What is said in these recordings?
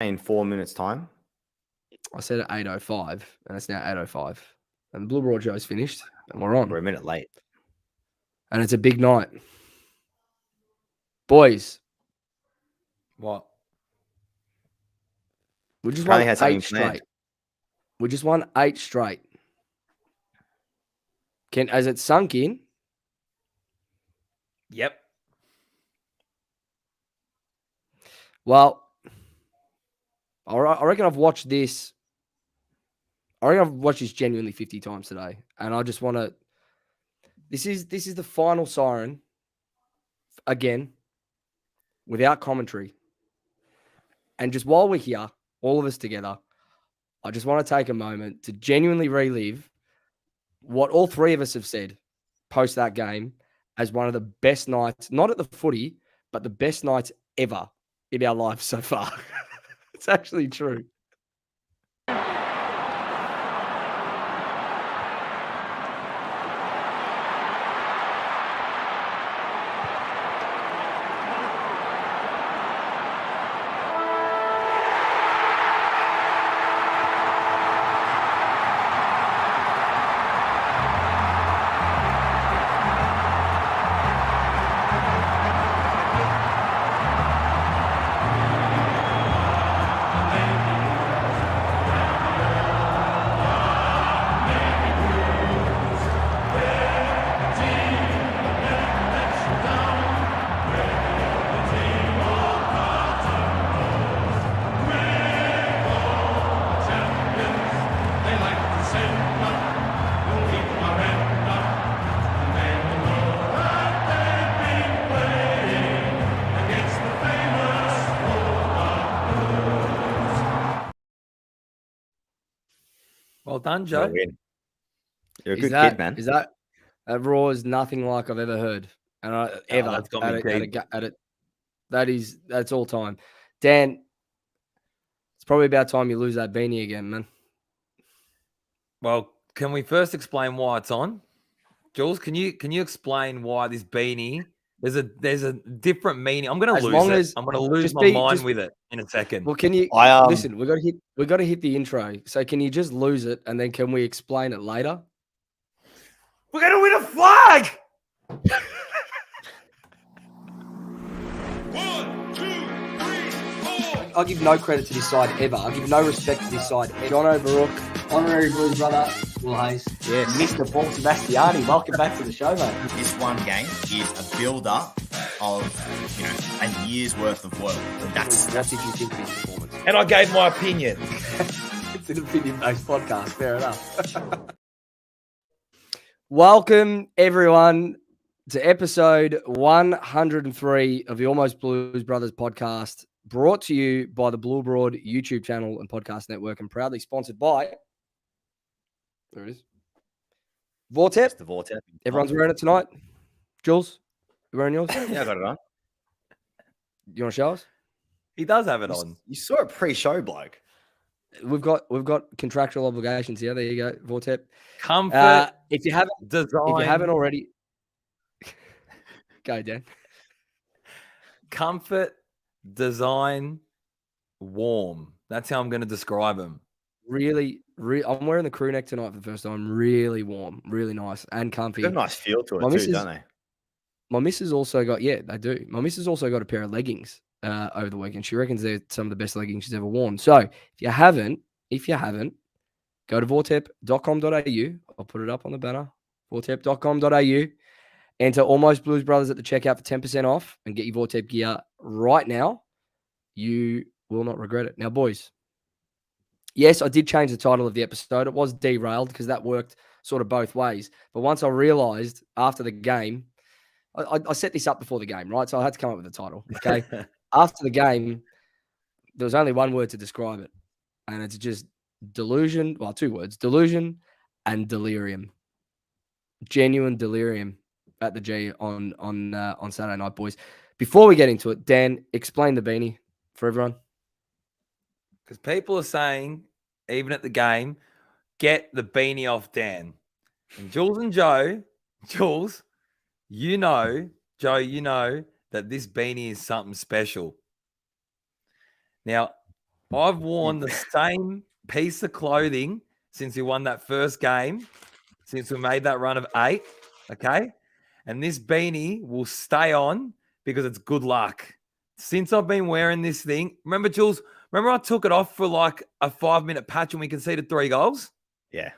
in 4 minutes' time. I said at 8:05, and it's now 8:05. And Blue Broad Show's finished, and we're on. We're a minute late. And it's a big night. Boys. What? We just Apparently won had something 8 planned. straight. We just won 8 straight. Has it sunk in? Yep. Well, I reckon I've watched this. I reckon I've watched this genuinely 50 times today. And I just want to. This is the final siren. Again. Without commentary. And just while we're here, all of us together, I just want to take a moment to genuinely relive what all three of us have said post that game as one of the best nights, not at the footy, but the best nights ever in our lives so far. It's actually true. Well done, Joe. You're a good kid, man. That raw is nothing like I've ever heard, and ever that's got me that's all time. Dan, it's probably about time you lose that beanie again, man. Well, can we first explain why it's on? Jules, can you explain why this beanie? There's a different meaning. I'm going to lose it. I'm going to lose my mind with it in a second. Well, can you listen? We got to hit the intro. So can you just lose it, and then can we explain it later? We're going to win a flag. 1, 2, 3, 4. I'll give no credit to this side ever. I'll give no respect to this side. John Overrook, honorary Blues brother, Will Hayes. Yes. Mr. Paul Sebastiani, welcome back to the show, mate. This one game is a build-up of, a year's worth of work. That's if you think of his performance. And I gave my opinion. It's an opinion-based podcast. Fair enough. Welcome, everyone, to episode 103 of the Almost Blues Brothers podcast, brought to you by the Blue Broad YouTube channel and podcast network, and proudly sponsored by, there it is, Vortep. The Vortep. Everyone's wearing it tonight. Jules, you wearing yours? Yeah, I got it on. You want to show us? He does have it on. You saw it pre-show, bloke. We've got contractual obligations here. There you go, Vortep. Comfort. If you haven't already, go, Dan. Comfort, design, warm. That's how I'm going to describe them. Really, I'm wearing the crew neck tonight for the first time. Really warm, really nice and comfy. They have a nice feel to it too, don't they? My missus also got, they do. My missus also got a pair of leggings over the weekend. She reckons they're some of the best leggings she's ever worn. So if you haven't, go to vortep.com.au. I'll put it up on the banner. vortep.com.au. Enter Almost Blues Brothers at the checkout for 10% off and get your Vortep gear right now. You will not regret it. Now, boys, yes, I did change the title of the episode. It was derailed because that worked sort of both ways. But once I realized after the game, I set this up before the game, right? So I had to come up with a title, okay? After the game, there was only one word to describe it, and it's just delusion. Well, 2 words: delusion and delirium. Genuine delirium at the G on Saturday night, boys. Before we get into it, Dan, explain the beanie for everyone. Because people are saying, even at the game, get the beanie off Dan. And Jules and Joe, Jules, Joe, that this beanie is something special. Now, I've worn the same piece of clothing since we won that first game, since we made that run of 8. Okay. And this beanie will stay on because it's good luck. Since I've been wearing this thing, remember, Jules, remember I took it off for like a 5-minute patch and we conceded 3 goals? Yeah.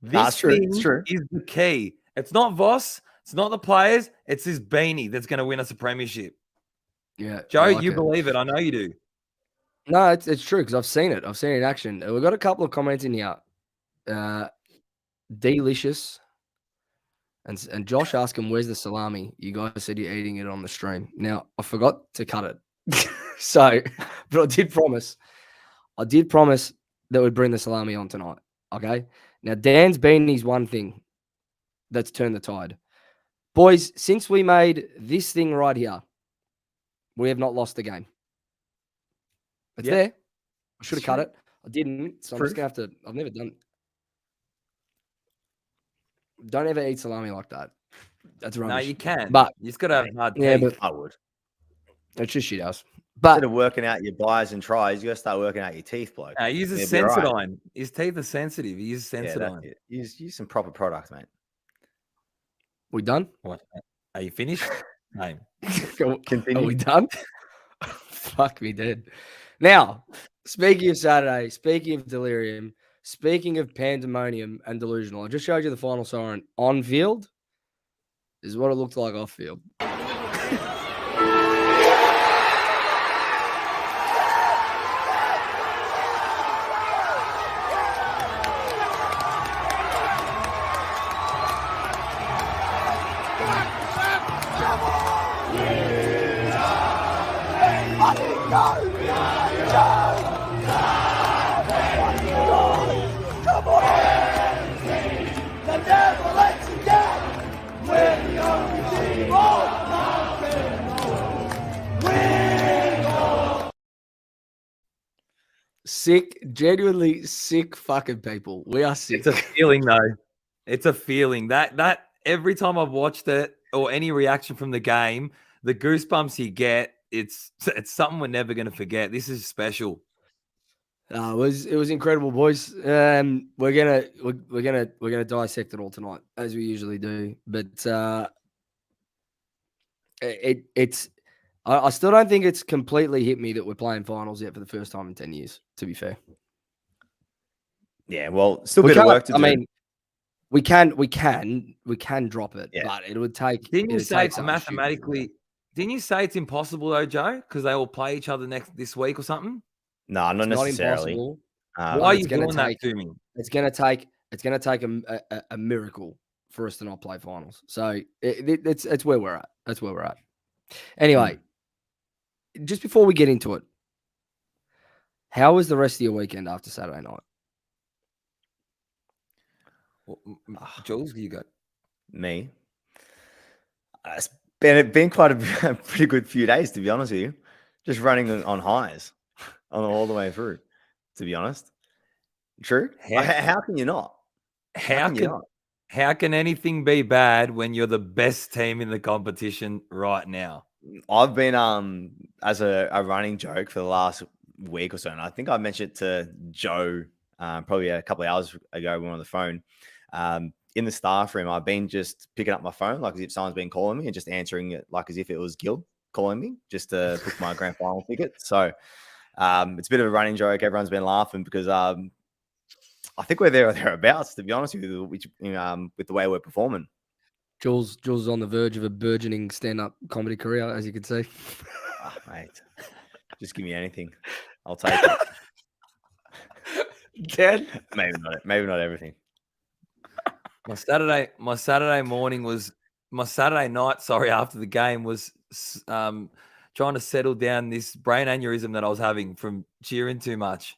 This thing is the key. It's not Voss. It's not the players. It's this beanie that's going to win us a premiership. Yeah. Joe, you believe it. I know you do. No, it's true because I've seen it. I've seen it in action. We've got a couple of comments in here. Delicious. And Josh asked him, where's the salami? You guys said you're eating it on the stream. Now, I forgot to cut it. So, but I did promise that we'd bring the salami on tonight. Okay? Now, Dan's beanie's one thing that's turned the tide. Boys, since we made this thing right here, we have not lost the game. It's there. I should have cut it. I didn't. So I'm just going to have to. I've never done. Don't ever eat salami like that. That's rubbish. No, you can. But you just got to have hard teeth. Yeah, but I would. It's just shit house. But instead of working out your buys and tries, you got to start working out your teeth, bloke. He uses Sensodyne. Right. His teeth are sensitive. He uses Sensodyne. Yeah, use some proper products, mate. We done? What? Are you finished? No. Continue. Are we done? Fuck me dead. Now, speaking of Saturday, speaking of delirium, speaking of pandemonium and delusional, I just showed you the final siren on field. This is what it looked like off field. Sick, genuinely sick fucking people. We are sick. It's a feeling, though. It's a feeling that every time I've watched it or any reaction from the game, the goosebumps you get, it's something we're never going to forget. This is special. It was incredible, boys. We're gonna dissect it all tonight, as we usually do. But it's. I still don't think it's completely hit me that we're playing finals yet for the first time in 10 years, to be fair. Yeah, well, still a bit of work to do. I mean, we can drop it, but it would take. Didn't you say it's mathematically? Didn't you say it's impossible though, Joe? Because they will play each other this week or something? No, not necessarily. Why are you doing that to me? It's gonna take a miracle for us to not play finals. So it's where we're at. That's where we're at. Anyway. Just before we get into it, how was the rest of your weekend after Saturday night? Jules, you go. Me? It's been quite a pretty good few days, to be honest with you. Just running on highs all the way through, to be honest. True? How can you not? How can anything be bad when you're the best team in the competition right now? I've been as a running joke for the last week or so, and I think I mentioned it to Joe probably a couple of hours ago when we were on the phone. In the staff room, I've been just picking up my phone like as if someone's been calling me and just answering it like as if it was Gil calling me just to book my grand final ticket. So it's a bit of a running joke. Everyone's been laughing because I think we're there or thereabouts, to be honest with you, with the way we're performing. Jules is on the verge of a burgeoning stand-up comedy career, as you can see. Mate, just give me anything. I'll take it. Dad? Maybe not everything. My Saturday night, after the game was trying to settle down this brain aneurysm that I was having from cheering too much.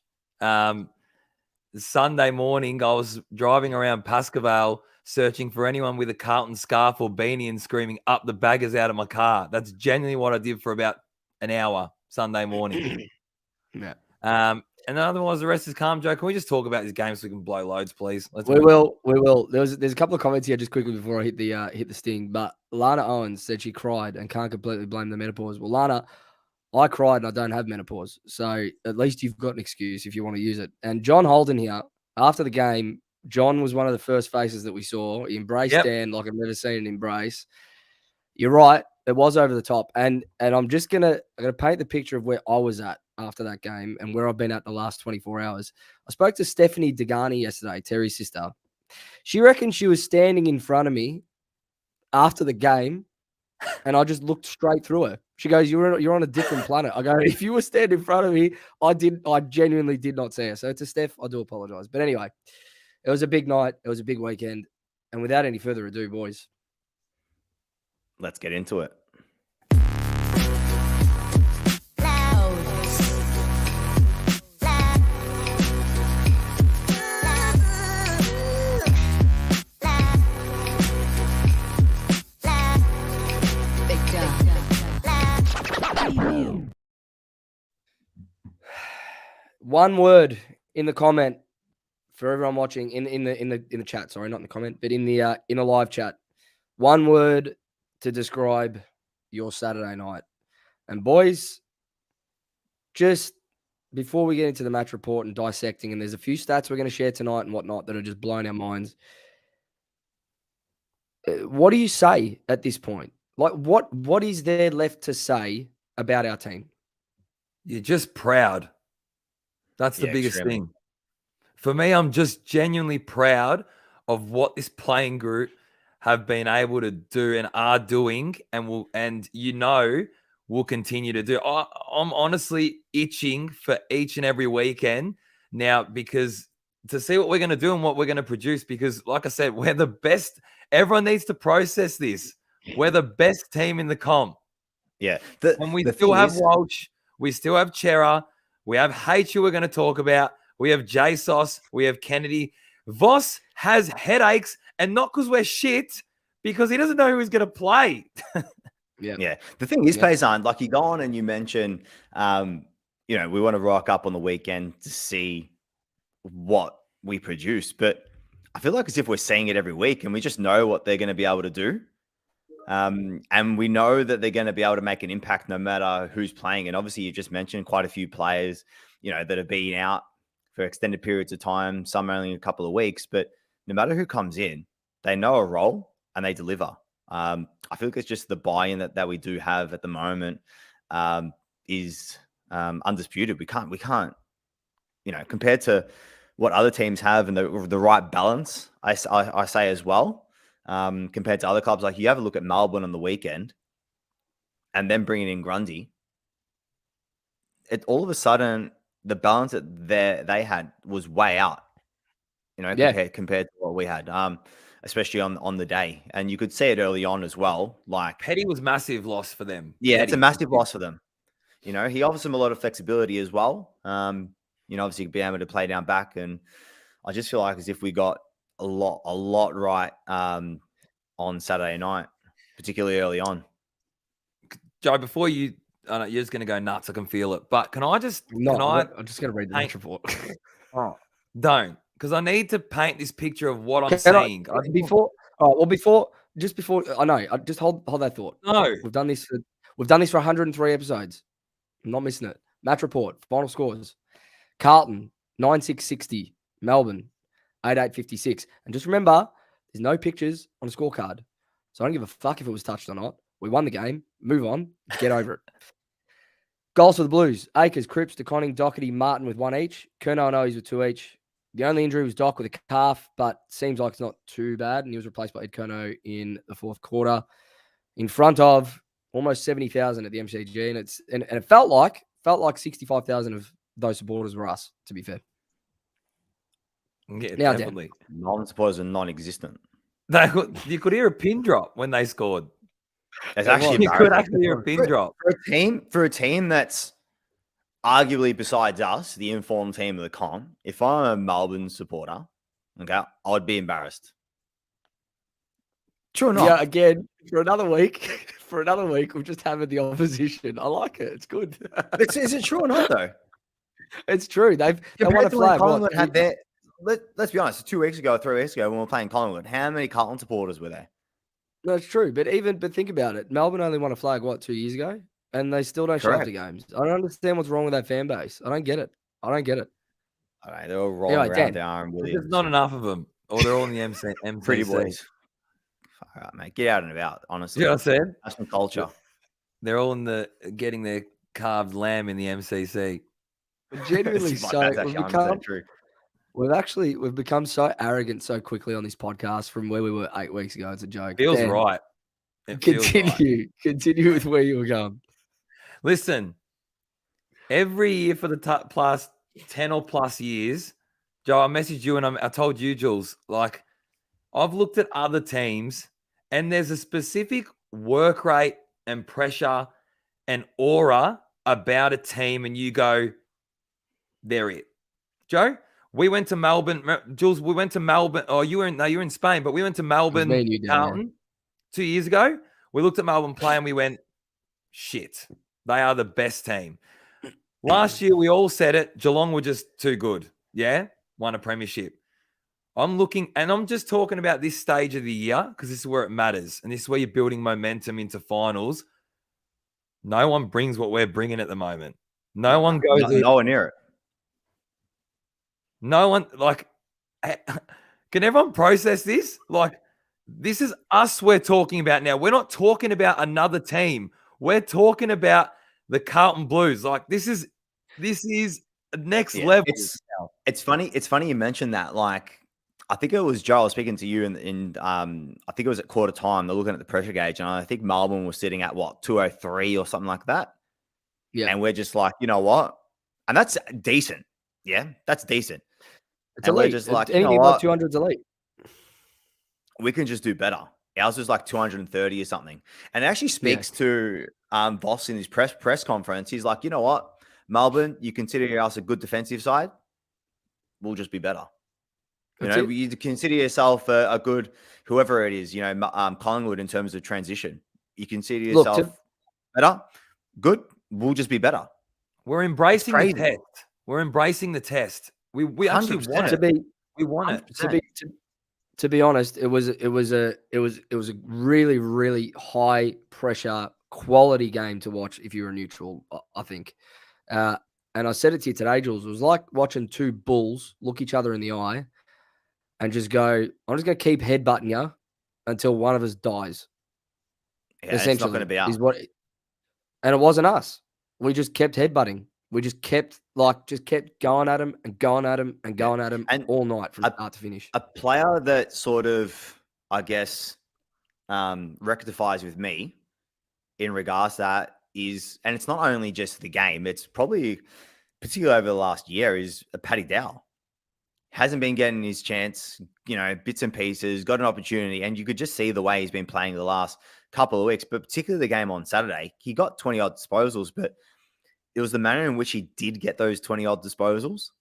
Sunday morning, I was driving around Pascoe searching for anyone with a Carlton scarf or beanie and screaming up the baggers out of my car. That's genuinely what I did for about an hour Sunday morning. Yeah. And otherwise, the rest is calm, Joe. Can we just talk about this game so we can blow loads, please? We will. There's a couple of comments here just quickly before I hit the sting. But Lana Owens said she cried and can't completely blame the menopause. Well, Lana, I cried and I don't have menopause. So at least you've got an excuse if you want to use it. And John Holden here, after the game, John was one of the first faces that we saw. He embraced Dan like I've never seen an embrace. You're right. It was over the top. And I'm gonna paint the picture of where I was at after that game and where I've been at the last 24 hours. I spoke to Stephanie Degani yesterday, Terry's sister. She reckons she was standing in front of me after the game, and I just looked straight through her. She goes, "You're on a different planet." I go, "If you were standing in front of me, I genuinely did not see her." So to Steph, I do apologize. But anyway, it was a big night. It was a big weekend. And without any further ado, boys, let's get into it. One word in the comment for everyone watching in the chat. Sorry, not in the comment, but in a live chat. One word to describe your Saturday night. And boys, just before we get into the match report and dissecting, and there's a few stats we're going to share tonight and whatnot that are just blowing our minds. What do you say at this point? Like, what is there left to say about our team? You're just proud. That's the biggest thing. For me, I'm just genuinely proud of what this playing group have been able to do and are doing and will continue to do. I'm honestly itching for each and every weekend now because to see what we're going to do and what we're going to produce because, like I said, we're the best. Everyone needs to process this. We're the best team in the comp. Yeah. And we still have Walsh. We still have Chera. We have H, who we're going to talk about. We have JSOS. We have Kennedy. Voss has headaches, and not because we're shit, because he doesn't know who he's going to play. Yeah. The thing is, Paysan, like you go on and you mention, we want to rock up on the weekend to see what we produce, but I feel like as if we're seeing it every week, and we just know what they're going to be able to do. And we know that they're going to be able to make an impact no matter who's playing. And obviously, you just mentioned quite a few players, that have been out for extended periods of time, some only a couple of weeks. But no matter who comes in, they know a role and they deliver. I feel like it's just the buy-in that we do have at the moment is undisputed. We can't, compared to what other teams have and the right balance, I say as well. Compared to other clubs, like you have a look at Melbourne on the weekend and then bringing in Grundy, all of a sudden the balance that they had was way out, compared to what we had, especially on the day. And you could see it early on as well. Like Petty was massive loss for them. Yeah, it's a massive loss for them. He offers them a lot of flexibility as well. Obviously being able to play down back, and I just feel like as if we got a lot right on Saturday night, particularly early on. Joe, before you're just going to go nuts. I can feel it. But I'm just going to read the match report. Don't, because I need to paint this picture of what I'm seeing. Before, just hold that thought. No, we've done this for 103 episodes. I'm not missing it. Match report, final scores. Carlton 9,660, Melbourne 8,856. And just remember, there's no pictures on a scorecard, so I don't give a fuck if it was touched or not. We won the game. Move on. Get over it. Goals for the Blues. Akers, Cripps, DeConning, Doherty, Martin with one each. Curnow and Owies with two each. The only injury was Doc with a calf, but seems like it's not too bad. And he was replaced by Ed Curnow in the fourth quarter. In front of almost 70,000 at the MCG. And it felt like 65,000 of those supporters were us, to be fair. Yeah, now definitely. Non-supporters are non-existent. You could hear a pin drop when they scored. It's actually you could actually hear a pin drop for a team that's arguably, besides us, the informed team of the comp. If I'm a Melbourne supporter, okay, I'd be embarrassed. True or not? Yeah, again, for another week, we've just having the opposition. I like it. It's good. Is it true or not, though? It's true. They won a flag. Collingwood had their. Let's be honest. 2 weeks ago, 3 weeks ago, when we were playing Collingwood, how many Carlton supporters were there? No, it's true. But think about it. Melbourne only won a flag, 2 years ago? and they still don't show up to Correct. games. I don't understand what's wrong with that fan base. I don't get it. All right, they're all rolling Anyway, around Dan. with their Aaron There's Williams. not enough of them, or they're all in the MCC. Pretty boys. All right, mate. Get out and about, honestly. You know what I said? That's some culture. They're all getting their carved lamb in the MCC. Genuinely, That's so actually we've 100% true. we've become so arrogant so quickly on this podcast from where we were 8 weeks ago. It's a joke. Feels Dan, right. It feels right. Continue with where you were going. Listen, every year for the past 10 or plus years, Joe, I messaged you and I told you, Jules, like, I've looked at other teams and there's a specific work rate and pressure and aura about a team, and you go, they're it. Joe, we went to Melbourne. Jules, we went to Melbourne. Oh, you were in Spain, but we went to Melbourne, me and you, Carlton, 2 years ago. We looked at Melbourne play and we went, shit, they are the best team. Last year, we all said it. Geelong were just too good. Yeah, won a premiership. I'm looking, and I'm just talking about this stage of the year because this is where it matters. And this is where you're building momentum into finals. No one brings what we're bringing at the moment. No one goes in. No one near it. No one, like, can everyone process this? Like, this is us we're talking about now. We're not talking about another team. We're talking about the Carlton Blues. Like, this is next level. It's funny you mentioned that. Like, I think it was Joe. I was speaking to you I think it was at quarter time. They're looking at the pressure gauge, and I think Melbourne was sitting at 203 or something like that. Yeah, and we're just like, you know what? And that's decent. Yeah, that's decent. it's and elite. we're just like, anything you know above what? 200 is elite. We can just do better. Ours was like 230 or something. And it actually speaks to Voss in his press conference. He's like, you know what? Melbourne, you consider us a good defensive side. We'll just be better. You consider yourself a good, whoever it is, Collingwood in terms of transition. You consider yourself better. Good. We'll just be better. We're embracing the test. We're embracing the test. We actually want it. We want it. To be honest, it was a really, really high pressure quality game to watch if you're a neutral, I think. And I said it to you today, Jules. It was like watching two bulls look each other in the eye and just go, I'm just going to keep headbutting you until one of us dies. Yeah, essentially, it's not going to be us. And it wasn't us. We just kept headbutting. We just kept going at him and going at him and going at him all night from start to finish. A player that sort of, I guess, rectifies with me in regards to that is, and it's not only just the game, it's probably, particularly over the last year, is Paddy Dow. Hasn't been getting his chance, bits and pieces, got an opportunity, and you could just see the way he's been playing the last couple of weeks, but particularly the game on Saturday. He got 20-odd disposals, but it was the manner in which he did get those 20-odd disposals.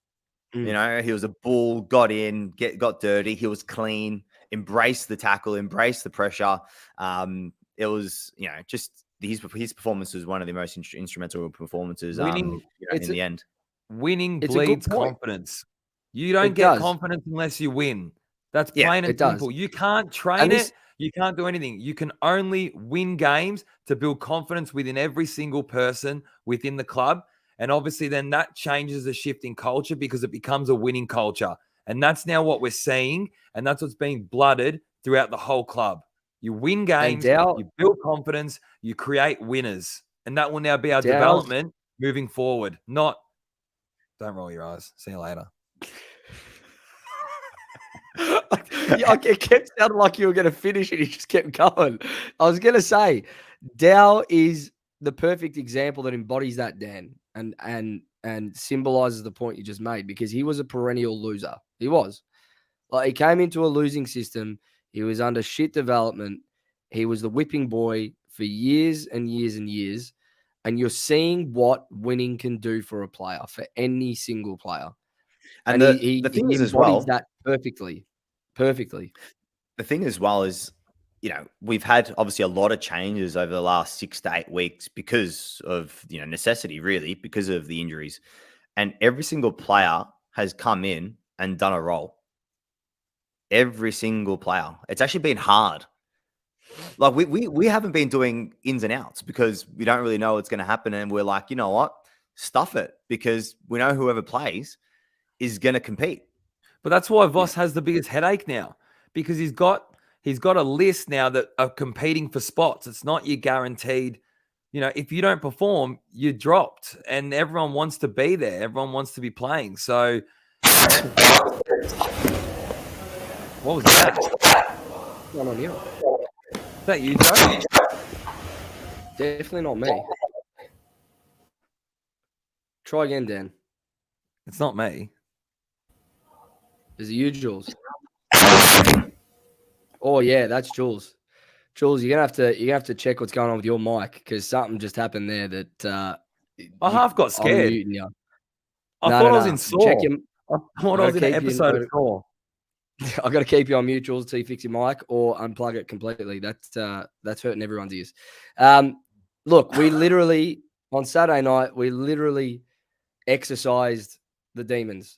He was a bull, got in, got dirty. He was clean, embraced the tackle, embraced the pressure. It was, just his performance was one of the most instrumental performances in the end. Winning bleeds confidence. You don't get confidence unless you win. That's plain and simple. You can't train it. You can't do anything. You can only win games to build confidence within every single person within the club. And obviously then that changes the shift in culture because it becomes a winning culture. And that's now what we're seeing. And that's what's being blooded throughout the whole club. You win games, you build confidence, you create winners. And that will now be our development moving forward. Not, don't roll your eyes. See you later. It kept sounding like you were going to finish it. You just kept going. I was going to say, Dow is the perfect example that embodies that, Dan, and symbolizes the point you just made, because he was a perennial loser. He was. Like, he came into a losing system. He was under shit development. He was the whipping boy for years and years and years. And you're seeing what winning can do for a player, for any single player. And he thing is, as well, that perfectly. The thing as well is, we've had obviously a lot of changes over the last 6 to 8 weeks because of, necessity, really, because of the injuries. And every single player has come in and done a role. Every single player. It's actually been hard Like we haven't been doing ins and outs because we don't really know what's going to happen, and we're like, you know what, stuff it, because we know whoever plays is going to compete. But that's why Voss has the biggest headache now, because he's got a list now that are competing for spots. It's not you guaranteed. You know, if you don't perform, you're dropped, and everyone wants to be there. Everyone wants to be playing. So, what was that? One on you. Is that you, Joe? Definitely not me. Try again, Dan. It's not me. Is it you, Jules? Oh yeah, that's Jules. Jules, you're gonna have to check what's going on with your mic, because something just happened there that I half got scared. You. I thought I was in Saw. I thought I was in an episode of Saw. I got to keep you on mute, Jules, until you fix your mic or unplug it completely. That's hurting everyone's ears. Look, we literally on Saturday night we exercised the demons,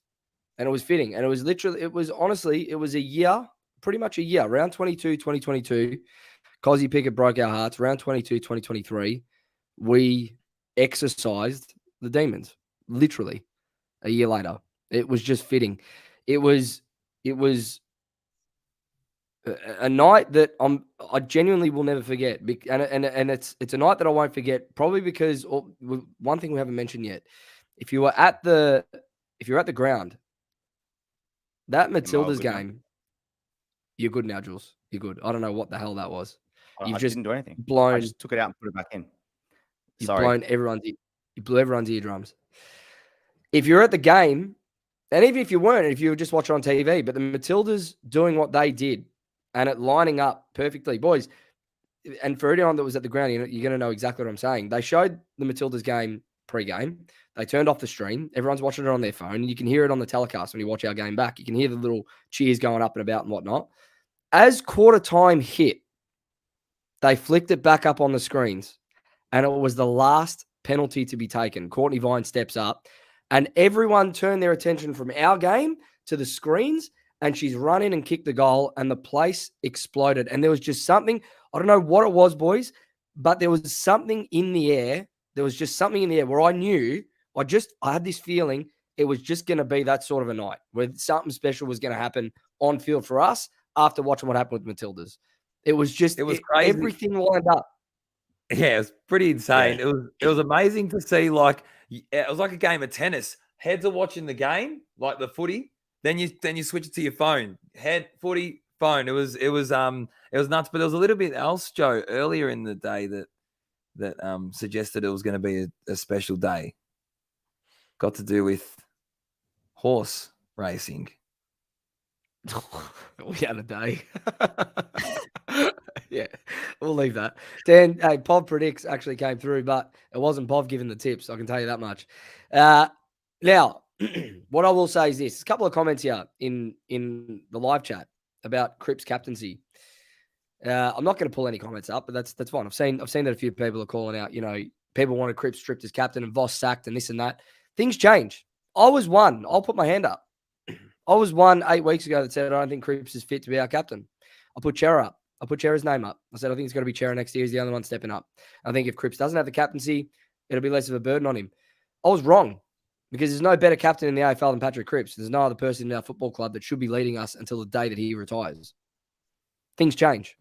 and it was fitting. And it was a year, pretty much a year. Round 22, 2022, Cozzy Pickett broke our hearts. Round 22, 2023, we exercised the demons. Literally, a year later, it was just fitting. It was a night that I genuinely will never forget, and it's a night that I won't forget, probably because one thing we haven't mentioned yet. If you were at the ground, that Matilda's game, you're good now, Jules. You're good. I don't know what the hell that was. I didn't do anything. Blown. I just took it out and put it back in. You blew everyone's eardrums. If you're at the game, and even if you weren't, if you were just watching on TV, but the Matildas doing what they did and it lining up perfectly, boys. And for anyone that was at the ground, you're going to know exactly what I'm saying. They showed the Matildas game pre-game. They turned off the stream. Everyone's watching it on their phone. You can hear it on the telecast when you watch our game back. You can hear the little cheers going up and about and whatnot. As quarter time hit, they flicked it back up on the screens, and it was the last penalty to be taken. Courtney Vine steps up, and everyone turned their attention from our game to the screens, and she's run in and kicked the goal, and the place exploded. And there was just something, I don't know what it was, boys, but there was something in the air. There was just something in the air where I knew, I had this feeling it was just going to be that sort of a night where something special was going to happen on field for us after watching what happened with Matildas. It was crazy. Everything lined up. Yeah, it was pretty insane. Yeah. It was amazing to see. Like, it was like a game of tennis. Heads are watching the game, like the footy. Then you switch it to your phone. Head, footy, phone. It was nuts. But there was a little bit else, Joe, earlier in the day that suggested it was going to be a special day. Got to do with horse racing. We had a day. Yeah, we'll leave that. Dan, hey, Pov predicts actually came through, but it wasn't Pov giving the tips. I can tell you that much. Now, what I will say is this: a couple of comments here in the live chat about Cripps captaincy. I'm not going to pull any comments up, but that's fine. I've seen that a few people are calling out. You know, people wanted Cripps stripped as captain and Voss sacked and this and that. Things change. I was one. I'll put my hand up. I was one 8 weeks ago that said I don't think Cripps is fit to be our captain. I put Chera up. I put Chera's name up. I said I think it's going to be Chera next year. He's the only one stepping up. I think if Cripps doesn't have the captaincy, it'll be less of a burden on him. I was wrong, because there's no better captain in the AFL than Patrick Cripps. There's no other person in our football club that should be leading us until the day that he retires. Things change.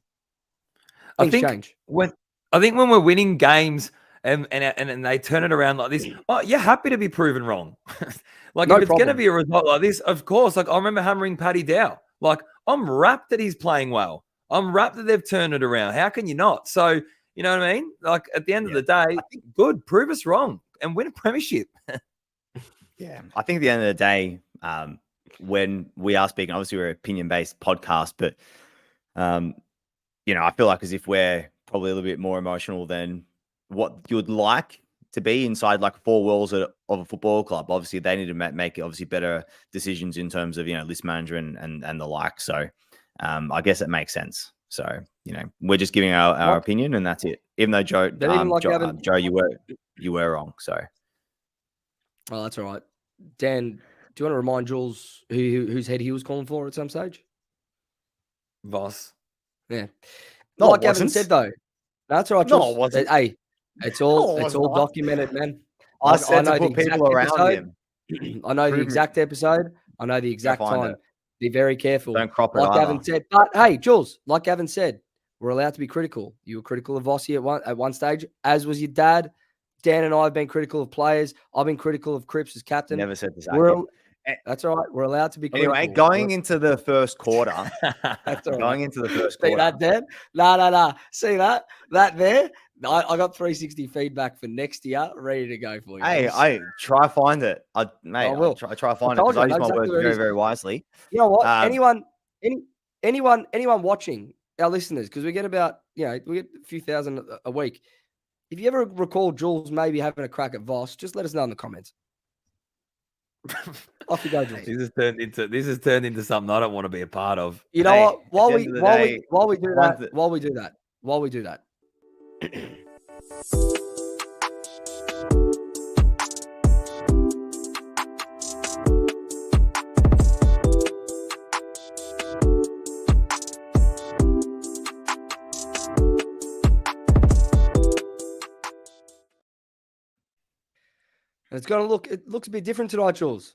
I think when we're winning games and they turn it around like this, you're happy to be proven wrong. Like, if it's going to be a result like this, of course. Like, I remember hammering Paddy Dow. Like, I'm rapt that he's playing well. I'm rapt that they've turned it around. How can you not? So, you know what I mean? Like, at the end of the day, good, prove us wrong and win a premiership. Yeah, I think at the end of the day, when we are speaking, obviously we're an opinion-based podcast, but you know, I feel like as if we're probably a little bit more emotional than what you would like to be inside like four walls of a football club. Obviously, they need to make obviously better decisions in terms of, you know, list management and the like. So I guess it makes sense. So, you know, we're just giving our opinion, and that's it. Even though Joe, you were wrong. So, oh, that's all right. Dan, do you want to remind Jules whose head he was calling for at some stage? Voss. Yeah. No, like it Gavin wasn't. said though. That's all right, No, Jules. it wasn't. Hey, it's all No, it it's was all not. documented, man. I said to know the put exact people around episode. him. I know the Prove me. exact episode. I know the exact find time. it. Be very careful. Don't crop it Like either. Gavin said. But hey, Jules, like Gavin said, we're allowed to be critical. You were critical of Vossi at one stage, as was your dad. Dan and I have been critical of players. I've been critical of Cripps as captain. Never said this. That's all right. We're allowed to be critical. Anyway, going into the first quarter. That's all right. Going into the first See quarter. that, Dan? No. See that? That there? I got 360 feedback for next year, ready to go for you. Hey, I try find it. I will try find it because I use my words very, very wisely. You know what? Anyone watching, our listeners, because we get about we get a few thousand a week. If you ever recall Jules maybe having a crack at Voss, just let us know in the comments. Off you go, Jules. This has turned into something I don't want to be a part of. You know what? While we do that. It looks a bit different tonight, Jules.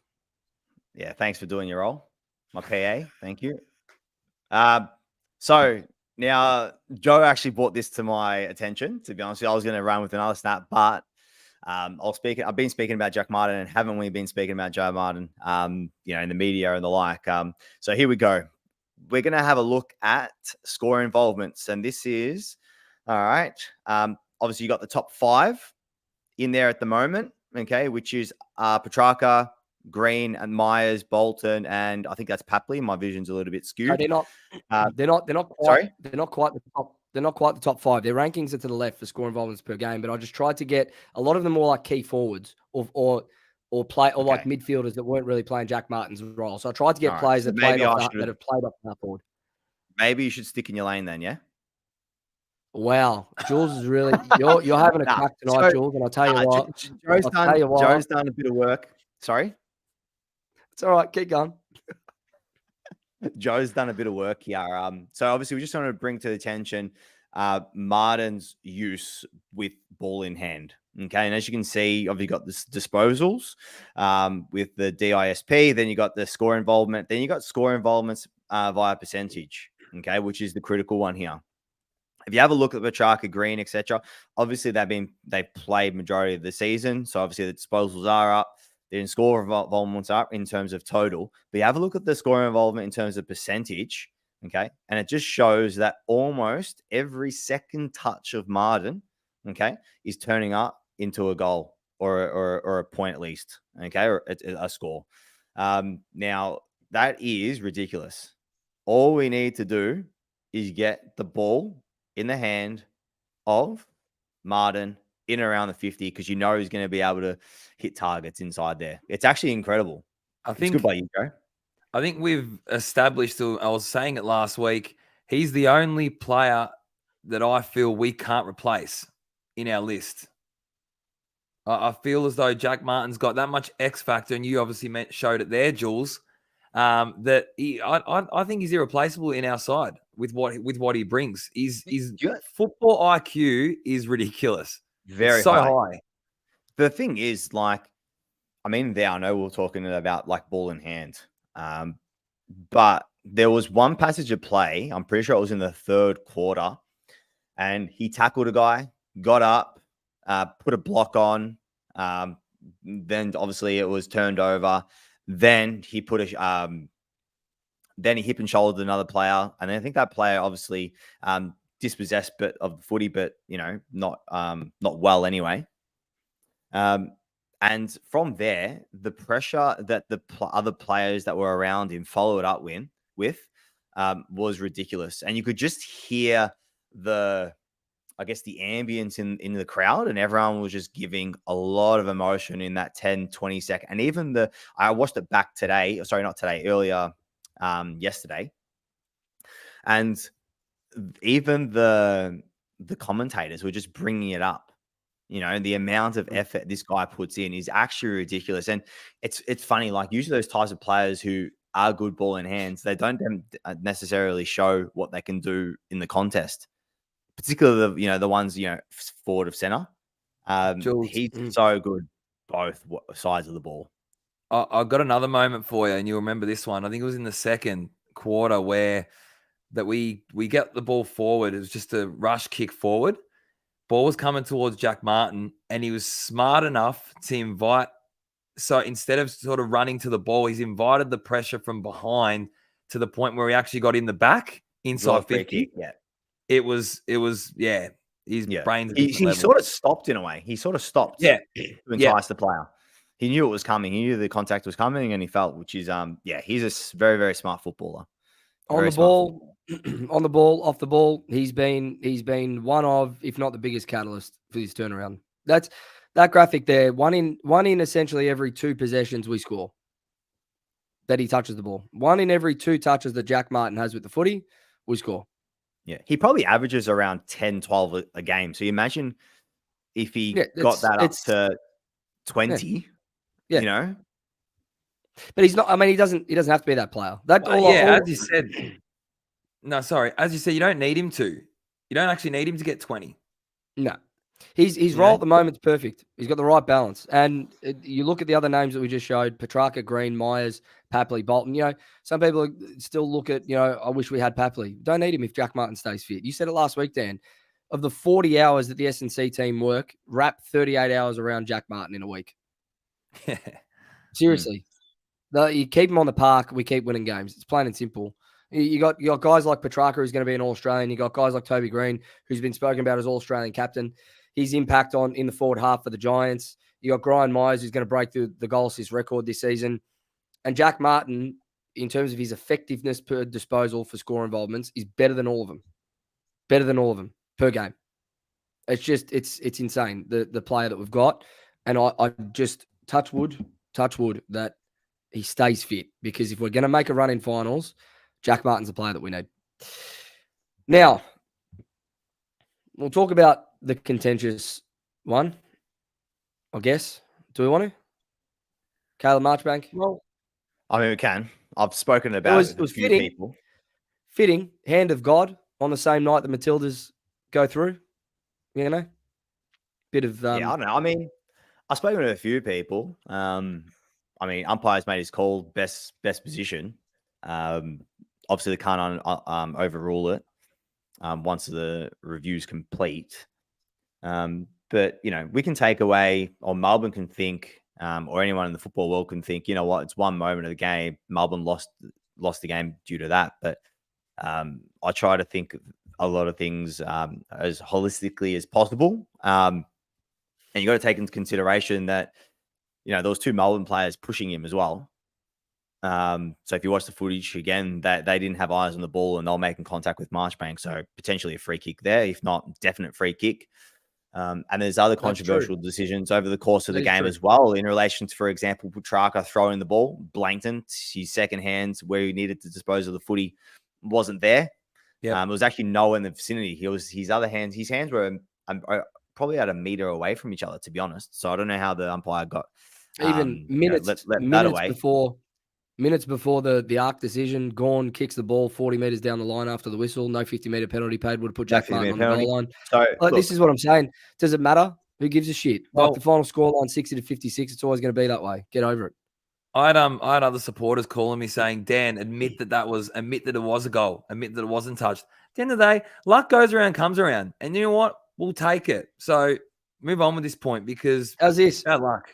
Yeah, thanks for doing your role. My PA, thank you. So now Joe actually brought this to my attention. To be honest with you, I was going to run with another snap, but I've been speaking about Jack Martin, and haven't we been speaking about Joe Martin? In the media and the like. So here we go. We're going to have a look at score involvements, and this is all right. Obviously, you got the top 5 in there at the moment. Okay, which is Petrarca, Green, and Myers, Bolton, and I think that's Papley. My vision's a little bit skewed. No, they're not. They're not quite. Sorry? They're not quite the top. They're not quite the top 5. Their rankings are to the left for score involvements per game. But I just tried to get a lot of them more like key forwards or like midfielders that weren't really playing Jack Martin's role. So I tried to get players that have played up that forward. Maybe you should stick in your lane then, yeah. Wow, Jules is really you're having a crack tonight, Jules. And I'll tell you what, Joe's done a bit of work. Sorry, it's all right. Keep going. Joe's done a bit of work here. So obviously we just wanted to bring to the attention Martin's use with ball in hand. Okay, and as you can see, obviously got this disposals with the DISP. Then you got the score involvement. Then you got score involvements via percentage. Okay, which is the critical one here. If you have a look at Petrarca, Green, etc., obviously they played majority of the season, so obviously the disposals are up, the score involvements are up in terms of total. But you have a look at the score involvement in terms of percentage, okay, and it just shows that almost every second touch of Martin, okay, is turning up into a goal or a point at least, okay, or a score. Now that is ridiculous. All we need to do is get the ball in the hand of Martin in around the 50, because he's going to be able to hit targets inside there. It's actually incredible. It's good by you, Joe. I think we've established, I was saying it last week, he's the only player that I feel we can't replace in our list. I feel as though Jack Martin's got that much X factor, and you obviously showed it there, Jules. That I think he's irreplaceable in our side with what he brings. His football IQ is ridiculous. Very high. The thing is, I know we're talking about like ball in hand, but there was one passage of play. I'm pretty sure it was in the third quarter, and he tackled a guy, got up, put a block on. Then obviously it was turned over. Then he put then he hip and shouldered another player, and I think that player obviously dispossessed of the footy, but not well anyway. And from there, the pressure that the other players that were around him followed up with was ridiculous, and you could just hear the ambience in the crowd, and everyone was just giving a lot of emotion in that 10-20 second. And even I watched it back today. Sorry, not today, earlier yesterday. And even the commentators were just bringing it up. The amount of effort this guy puts in is actually ridiculous. And it's funny, like usually those types of players who are good ball in hands, they don't necessarily show what they can do in the contest. particularly the ones forward of center. Jules, He's so good both sides of the ball. I got another moment for you, and you remember this one. I think it was in the second quarter where that we get the ball forward. It was just a rush kick forward. Ball was coming towards Jack Martin, and he was smart enough to invite. So instead of sort of running to the ball, he's invited the pressure from behind to the point where he actually got in the back inside 50. Kick, yeah. It was his brain's he sort of stopped in a way. He sort of stopped to entice the player. He knew it was coming. He knew the contact was coming, and he felt, which is he's a very, very smart footballer. On the ball, on the ball, off the ball, he's been one of, if not the biggest catalyst for this turnaround. That's that graphic there. One in essentially every 2 possessions we score that he touches the ball. 1 in every 2 touches that Jack Martin has with the footy, we score. Yeah, he probably averages around 10, 12 a game. So you imagine if he got that up to 20, But he's not. I mean, he doesn't have to be that player. As you said. No, sorry. As you said, you don't need him to. You don't actually need him to get 20. No. His role at the moment's perfect. He's got the right balance. And you look at the other names that we just showed, Petrarca, Green, Myers, Papley, Bolton. Some people still look at, I wish we had Papley. Don't need him if Jack Martin stays fit. You said it last week, Dan. Of the 40 hours that the S&C team work, wrap 38 hours around Jack Martin in a week. Seriously. You keep him on the park, we keep winning games. It's plain and simple. You got guys like Petrarca, who's going to be an All-Australian. You got guys like Toby Green, who's been spoken about as All-Australian captain. His impact in the forward half for the Giants. You got Brian Myers, who's going to break through the goal assist record this season. And Jack Martin, in terms of his effectiveness per disposal for score involvements, is better than all of them. Better than all of them per game. It's just, it's insane, the player that we've got. And I just touch wood that he stays fit, because if we're going to make a run in finals, Jack Martin's a player that we need. Now, we'll talk about the contentious one, I guess. Do we want to? Caleb Marchbank? Well, I mean, we can. I've spoken about it with a few people. Fitting, hand of God on the same night the Matildas go through. Bit of... I don't know. I mean, I've spoken to a few people. Umpires made his call, best position. Obviously, they can't overrule it once the review's complete. But, we can take away, or Melbourne can think, or anyone in the football world can think, you know what, it's one moment of the game. Melbourne lost the game due to that. But I try to think a lot of things as holistically as possible. And you got to take into consideration that, there was 2 Melbourne players pushing him as well. So if you watch the footage again, they didn't have eyes on the ball and they're making contact with Marchbank. So potentially a free kick there, if not definite free kick. And there's other controversial decisions over the course of the game as well, in relation to, for example, Petrarca throwing the ball, blatant. His second hands where he needed to dispose of the footy wasn't there. It was actually nowhere in the vicinity. His hands were probably at a meter away from each other, to be honest. So I don't know how the umpire got even minutes before the arc decision. Gorn kicks the ball 40 meters down the line after the whistle. No 50-meter penalty paid. Would have put Jack Martin on the goal line. So this is what I'm saying. Does it matter? Who gives a shit? Like the final scoreline 60-56. It's always going to be that way. Get over it. I had other supporters calling me saying, Dan, admit that it was a goal. Admit that it wasn't touched. At the end of the day, luck goes around, comes around. And you know what? We'll take it. So move on with this point, because how's this? Bad luck.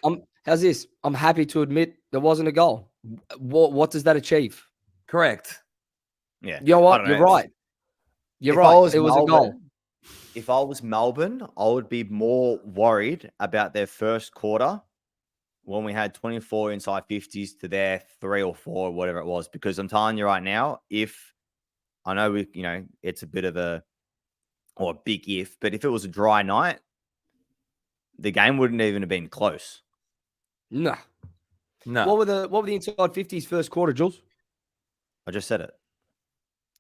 How's this? I'm happy to admit there wasn't a goal. What does that achieve? Correct. Yeah. You know what? You're right. You're right. It was a goal. If I was Melbourne, I would be more worried about their first quarter when we had 24 inside 50s to their 3 or 4, whatever it was. Because I'm telling you right now, if I know it's a bit of a big if, but if it was a dry night, the game wouldn't even have been close. No. What were the inside 50s first quarter, Jules? I just said it.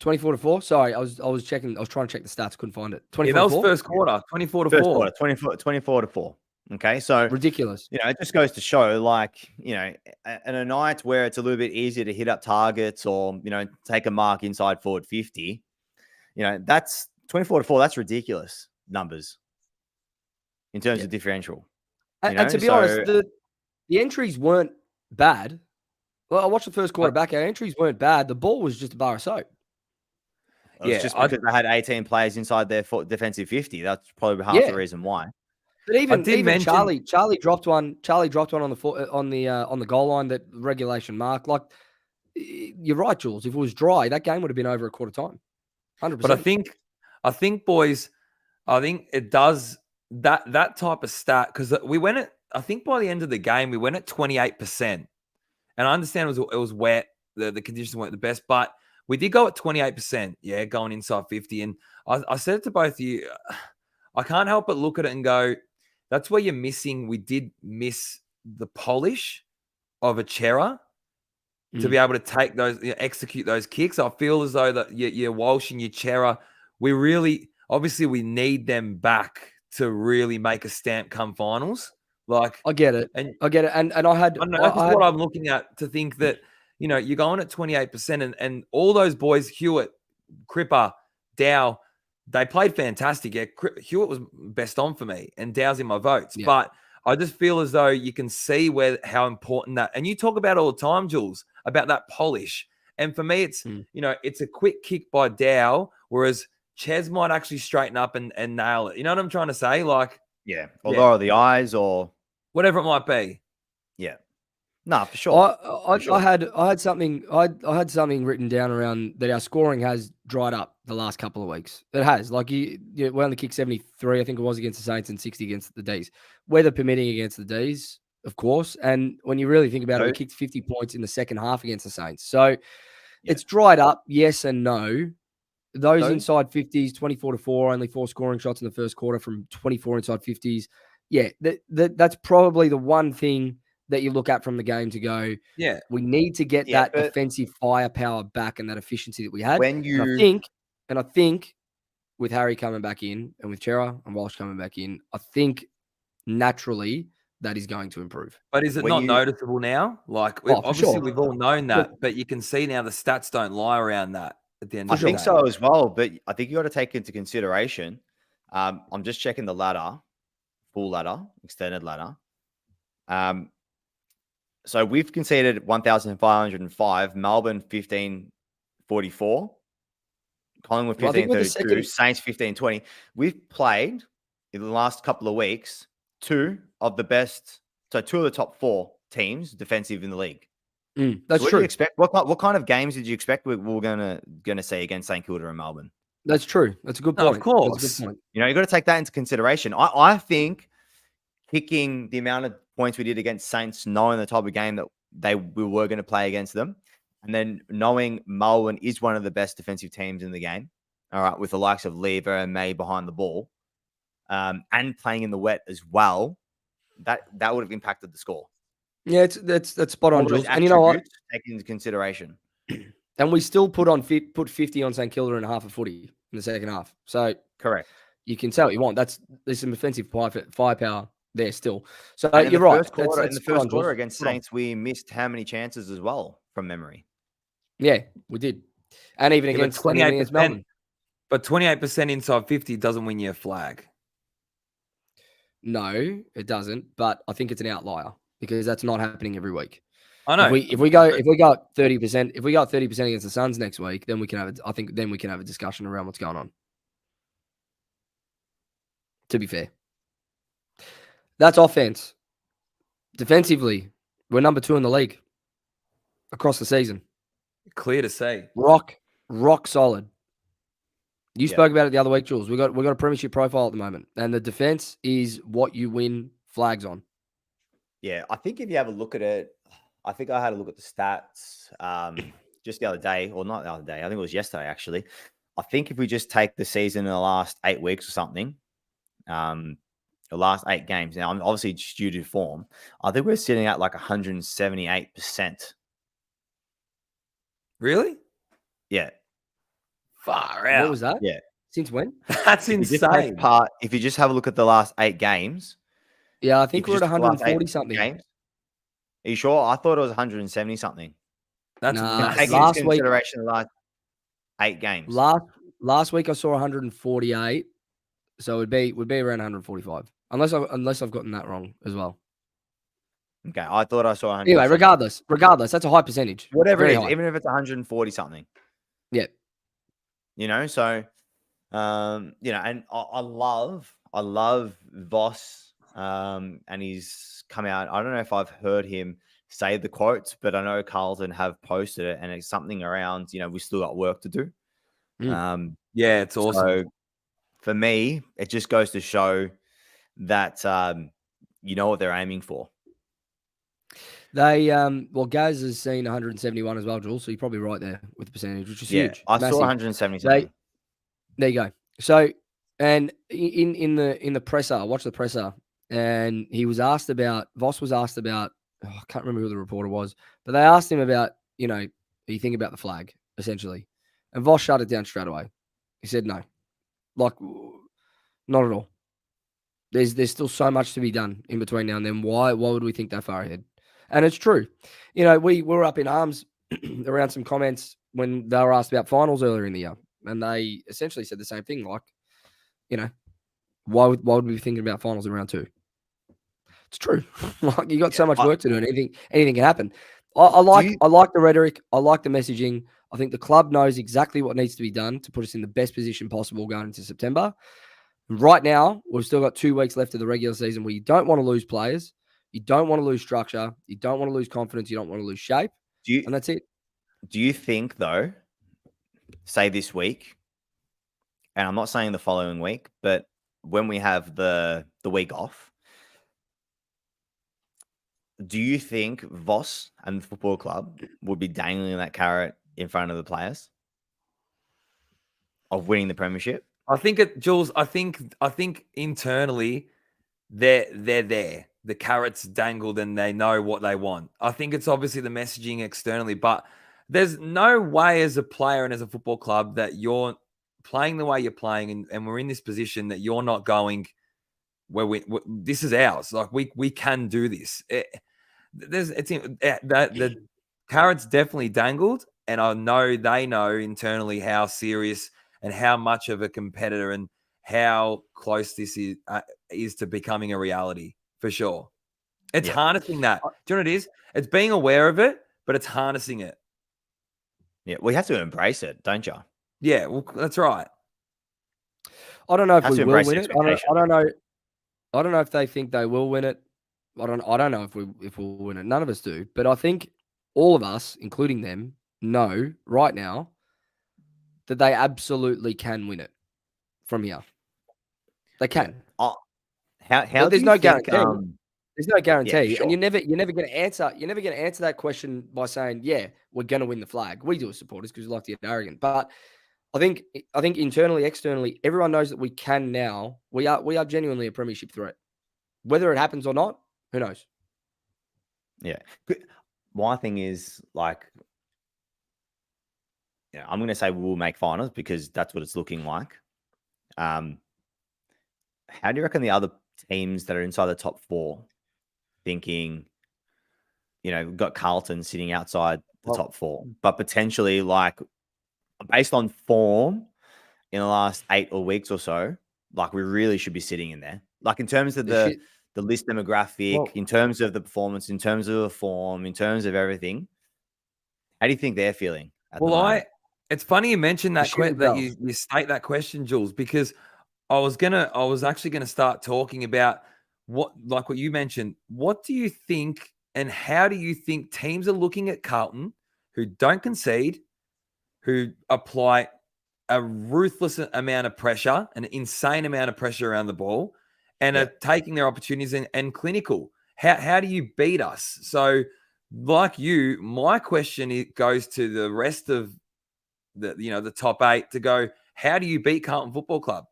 24-4. Sorry, I was checking. I was trying to check the stats. Couldn't find it. 24-4. That was first quarter. 24-4. First quarter, 24-4. Okay, so ridiculous. It just goes to show, in a night where it's a little bit easier to hit up targets or take a mark inside forward 50. That's 24-4, that's ridiculous numbers in terms of differential. And to be honest, the entries weren't bad. Well, I watched the first quarter back. Our entries weren't bad. The ball was just a bar of soap. It's just because they had 18 players inside their defensive 50. That's probably half the reason why. But even Charlie dropped one. Charlie dropped one on the goal line, that regulation mark. Like, you're right, Jules. If it was dry, that game would have been over a quarter time. 100%. But I think, boys, I think it does that type of stat, because we went at, I think by the end of the game we went at 28%, and I understand it was wet. The conditions weren't the best, but we did go at 28%. Yeah, going inside 50, and I said it to both of you. I can't help but look at it and go, that's where you're missing. We did miss the polish of a Chera to be able to take those, execute those kicks. I feel as though that your Walsh and your Chera, we really, obviously, we need them back to really make a stamp come finals. Like, I get it, and I get it, and I had. That's what I'm looking at, to think that, you know, you're going at 28%, and all those boys, Hewitt, Cripper, Dow, they played fantastic. Yeah, Hewitt was best on for me, and Dow's in my votes. Yeah. But I just feel as though you can see how important that, and you talk about all the time, Jules, about that polish. And for me, it's, you know, it's a quick kick by Dow, whereas Ches might actually straighten up and nail it. You know what I'm trying to say? Like, or lower the eyes, or whatever it might be. Yeah. No, for sure. I had something written down around that our scoring has dried up the last couple of weeks. It has. Like, we only kicked 73, I think it was, against the Saints, and 60 against the D's. Weather permitting against the D's, of course. And when you really think about it, we kicked 50 points in the second half against the Saints. So it's dried up, yes and no. Those inside 50s, 24-4, only 4 scoring shots in the first quarter from 24 inside 50s. Yeah, that's probably the one thing that you look at from the game to go, we need to get that defensive firepower back and that efficiency that we had. And I think with Harry coming back in, and with Chera and Walsh coming back in, I think naturally that is going to improve. But is it not noticeable now? Like, obviously we've all known that, but you can see now the stats don't lie around that at the end of the day. I think so as well, but I think you got to take into consideration, I'm just checking the ladder, full ladder, extended ladder. So we've conceded 1,505, Melbourne 1,544, Collingwood 1,532, Saints 1,520. We've played in the last couple of weeks two of the top 4 teams defensive in the league. That's so true. Expect what kind of games did you expect we were gonna see against St Kilda and Melbourne? That's true. That's a good point. Of course, that's a good point. You know, you got to take that into consideration. I think kicking the amount of points we did against Saints, knowing the type of game that we were going to play against them, and then knowing Melbourne is one of the best defensive teams in the game, all right, with the likes of Livy and May behind the ball, and playing in the wet as well, that would have impacted the score. Yeah, that's spot on, Jules. And you know what? Taking into consideration. And we still put 50 on St Kilda and a half a footy in the second half. So correct. You can say what you want. There's some offensive firepower there still. So you're right. In the first quarter against Saints, we missed how many chances as well from memory? Yeah, we did. And even against 28%. Melbourne. But 28% inside 50 doesn't win you a flag. No, it doesn't. But I think it's an outlier because that's not happening every week. I know. If we go 30%, if we got 30% against the Suns next week, then we can have a discussion around what's going on. To be fair. That's offense. Defensively, we're number 2 in the league across the season. Clear to see. Rock solid. You spoke about it the other week, Jules. We got a premiership profile at the moment, and the defense is what you win flags on. Yeah, I think if you have a look at it, I think I had a look at the stats just the other day, or not the other day. I think it was yesterday actually. I think if we just take the season in the last 8 weeks or something, the last 8 games. Now, I'm obviously due to form. I think we're sitting at like 178%. Really? Yeah. Far out. What was that? Yeah. Since when? That's insane. If you just have a look at the last 8 games. Yeah, I think we're at 140 something. Games, are you sure? I thought it was 170 something. That's last into consideration the last 8 games. Last week I saw 148, so would be around 145, unless I've gotten that wrong as well. Okay, I thought I saw 100. Anyway, regardless, that's a high percentage. Whatever Very it is, high. even if it's 140 something. Yeah. So, and I love Voss, and he's come out. I don't know if I've heard him say the quotes, but I know Carlton have posted it, and it's something around, we still got work to do. Yeah, it's awesome. So for me, it just goes to show that you know what they're aiming for. They Gaz has seen 171 as well, Jules. So you're probably right there with the percentage, which is huge. I saw 177. There you go. So, and in the presser, I watched the presser, and Voss was asked about, I can't remember who the reporter was, but they asked him about, do you think about the flag, essentially? And Voss shut it down straight away. He said no, like not at all. There's still so much to be done in between now and then. Why would we think that far ahead? And it's true. We were up in arms around some comments when they were asked about finals earlier in the year, and they essentially said the same thing. Like, why would we be thinking about finals in round 2? It's true. Like, you got so much work to do, and anything can happen. I like the rhetoric. I like the messaging. I think the club knows exactly what needs to be done to put us in the best position possible going into September. Right now, we've still got 2 weeks left of the regular season where you don't want to lose players. You don't want to lose structure. You don't want to lose confidence. You don't want to lose shape. And that's it. Do you think, though, say this week, and I'm not saying the following week, but when we have the week off, do you think Voss and the football club would be dangling that carrot in front of the players of winning the premiership? I think Jules. I think internally, they're there. The carrots dangled, and they know what they want. I think it's obviously the messaging externally, but there's no way as a player and as a football club that you're playing the way you're playing, and we're in this position that you're not going where this is ours. Like we can do this. The carrots definitely dangled, and I know they know internally how serious and how much of a competitor and how close this is to becoming a reality for sure. It's harnessing that. Do you know what it is? It's being aware of it, but it's harnessing it. Yeah, we have to embrace it, don't you? Yeah, well, that's right. I don't know if we will win it. I don't know. I don't know if they think they will win it. I don't know if we'll win it. None of us do. But I think all of us, including them, know right now that they absolutely can win it from here. They can. How there's no guarantee. There's no guarantee, yeah, sure. and you're never going to answer. You're never going to answer that question by saying, "Yeah, we're going to win the flag." We do as supporters because we like to get arrogant. But I think internally, externally, everyone knows that we can now. We are genuinely a premiership threat. Whether it happens or not, who knows? Yeah. My thing is, like, I'm going to say we'll make finals because that's what it's looking like. How do you reckon the other teams that are inside the top 4 thinking, we've got Carlton sitting outside the top 4, but potentially, like, based on form in the last 8 weeks or so, like, we really should be sitting in there. Like, in terms of the list demographic, in terms of the performance, in terms of the form, in terms of everything, how do you think they're feeling at the moment? It's funny you mentioned that you state that question, Jules, because I was actually gonna start talking about what you mentioned. What do you think, and how do you think teams are looking at Carlton, who don't concede, who apply a ruthless amount of pressure, an insane amount of pressure around the ball, and are taking their opportunities and clinical? How do you beat us? So, like you, my question goes to the rest of the top 8 to go, how do you beat Carlton Football Club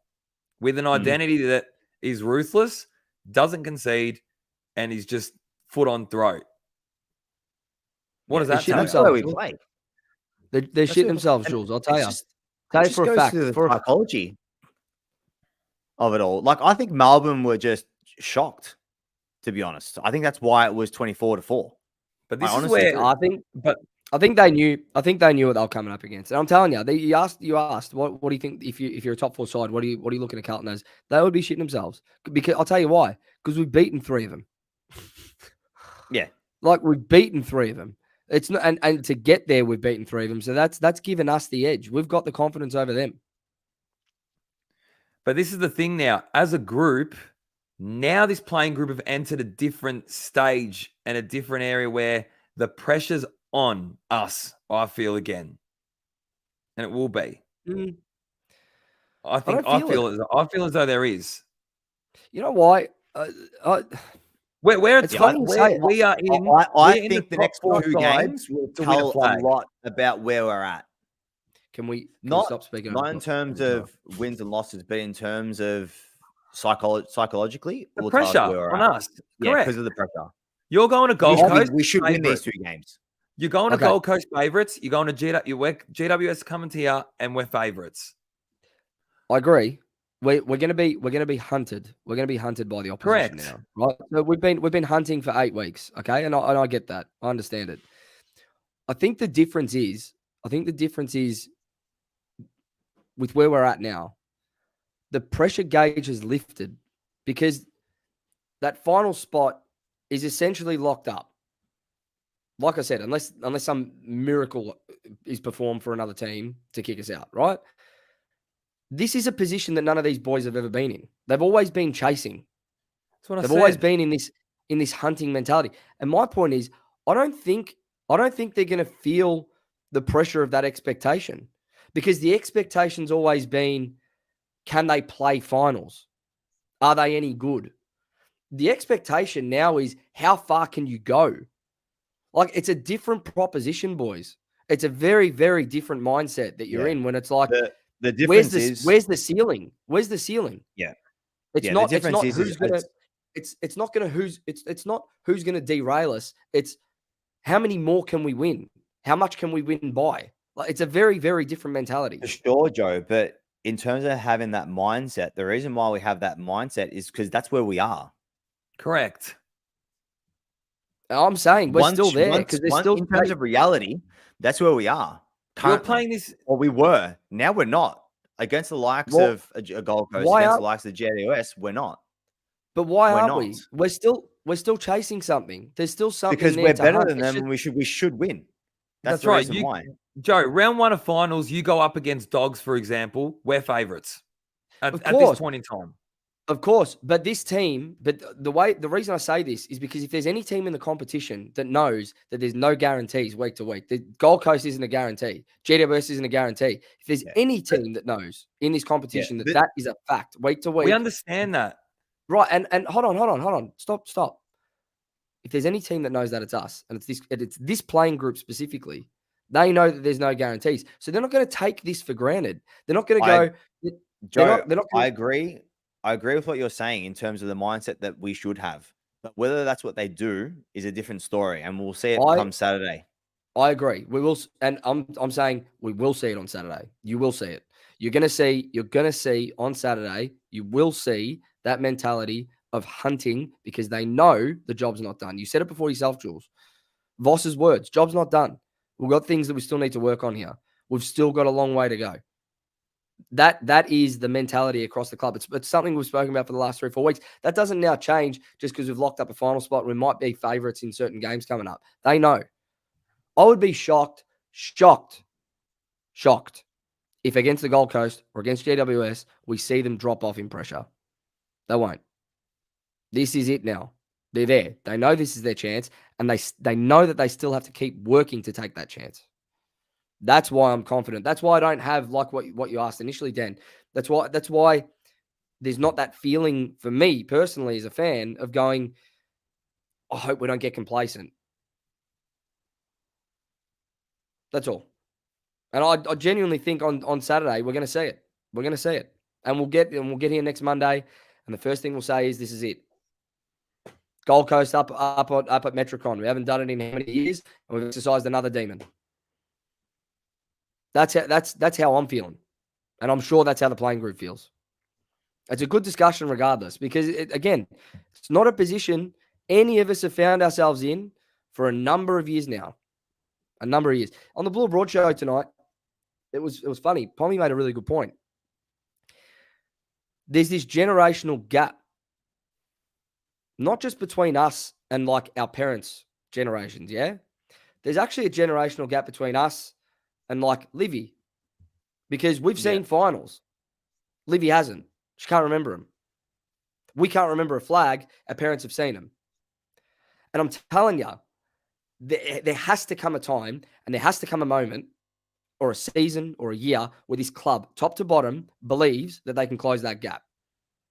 with an identity that is ruthless, doesn't concede, and is just foot on throat? What does that tell you? That's where we play. They're shitting themselves, Jules. I'll tell you. Tell you for a fact. The psychology of it all. Like, I think Melbourne were just shocked, to be honest. I think that's why it was 24-4. But this is where I think. But I think they knew. I think they knew what they were coming up against. And I'm telling you, you asked, what do you think if you're a top 4 side? What are you looking at Carlton as? They would be shitting themselves because I'll tell you why. Because we've beaten 3 of them. Yeah. Like we've beaten 3 of them. It's not, and to get there, we've beaten 3 of them. So that's given us the edge. We've got the confidence over them. But this is the thing now. As a group, now this playing group have entered a different stage and a different area where the pressure's on us, I feel, again. And it will be. I feel as though there is. You know why? Where it's funny you say we are in. I think the next 2 games will tell a lot about where we're at. Can we Not stop speaking? Not in terms of wins and losses, but in terms of psychologically, the will pressure tell us where we're on at. us. Yeah, Correct. because of the pressure. You're going to Gold Coast. We should win these 2 games. You're going to Gold Coast favourites. You're going to GWS coming to you, and we're favourites. I agree. We're going to be hunted. We're going to be hunted by the opposition now, right? So we've been hunting for 8 weeks, okay, and I get that. I understand it. I think the difference is with where we're at now, the pressure gauge has lifted because that final spot is essentially locked up. Like I said, unless some miracle is performed for another team to kick us out, right? This is a position that none of these boys have ever been in. They've always been chasing. That's what They've always been in this hunting mentality. And my point is, I don't think they're going to feel the pressure of that expectation because the expectation's always been, can they play finals? Are they any good? The expectation now is, how far can you go? Like, it's a different proposition, boys. It's a very, very different mindset that you're in when it's like, the difference is, where's the ceiling? Where's the ceiling? Yeah. It's not who's gonna derail us. It's how many more can we win? How much can we win by? Like, it's a very, very different mentality. For sure, Joe. But in terms of having that mindset, the reason why we have that mindset is because that's where we are. Correct. I'm saying we're still there because there's still in terms of reality, that's where we are. You're playing this, or we were. Now we're not. Against the likes of a Gold Coast, against the likes of the GWS, we're not. But why aren't we? We're still chasing something. There's still something because there we're to better hunt. than them, and we should win. That's the right. reason why. Joe, round 1 of finals, you go up against Dogs, for example. We're favourites at this point in time. Of course, but this team, the reason I say this is because if there's any team in the competition that knows that there's no guarantees week to week, the Gold Coast isn't a guarantee, GWS isn't a guarantee. If there's any team that knows in this competition that is a fact week to week, we understand that, right? And hold on, stop. If there's any team that knows that, it's us, and it's this playing group specifically. They know that there's no guarantees, so they're not going to take this for granted. They're not going to go. Joe, I agree. I agree with what you're saying in terms of the mindset that we should have. But whether that's what they do is a different story, and we'll see it come Saturday. I agree. We will, and I'm saying we will see it on Saturday. You will see it. You're gonna see on Saturday. You will see that mentality of hunting because they know the job's not done. You said it before yourself, Jules. Voss's words: job's not done. We've got things that we still need to work on here. We've still got a long way to go. That is the mentality across the club. It's something we've spoken about for the last 3 or 4 weeks. That doesn't now change just because we've locked up a final spot. We might be favourites in certain games coming up. They know. I would be shocked if against the Gold Coast or against GWS, we see them drop off in pressure. They won't. This is it now. They're there. They know this is their chance, and they know that they still have to keep working to take that chance. That's why I'm confident. That's why I don't have like what you asked initially, Dan. That's why there's not that feeling for me personally as a fan of going, I hope we don't get complacent. That's all. And I genuinely think on Saturday we're going to see it. We're going to see it, and we'll get here next Monday, and the first thing we'll say is this is it. Gold Coast up at Metricon. We haven't done it in how many years, and we've exercised another demon. That's how I'm feeling, and I'm sure that's how the playing group feels. It's a good discussion regardless, because again, it's not a position any of us have found ourselves in for a number of years now. a number of years. On the Blue Broad show tonight, it was funny. Pommy made a really good point. There's this generational gap, not just between us and like our parents' generations, yeah? There's actually a generational gap between us and like Livy, because we've seen finals. Livy hasn't. She can't remember them. We can't remember a flag. Our parents have seen them. And I'm telling you, there has to come a time and there has to come a moment or a season or a year where this club, top to bottom, believes that they can close that gap.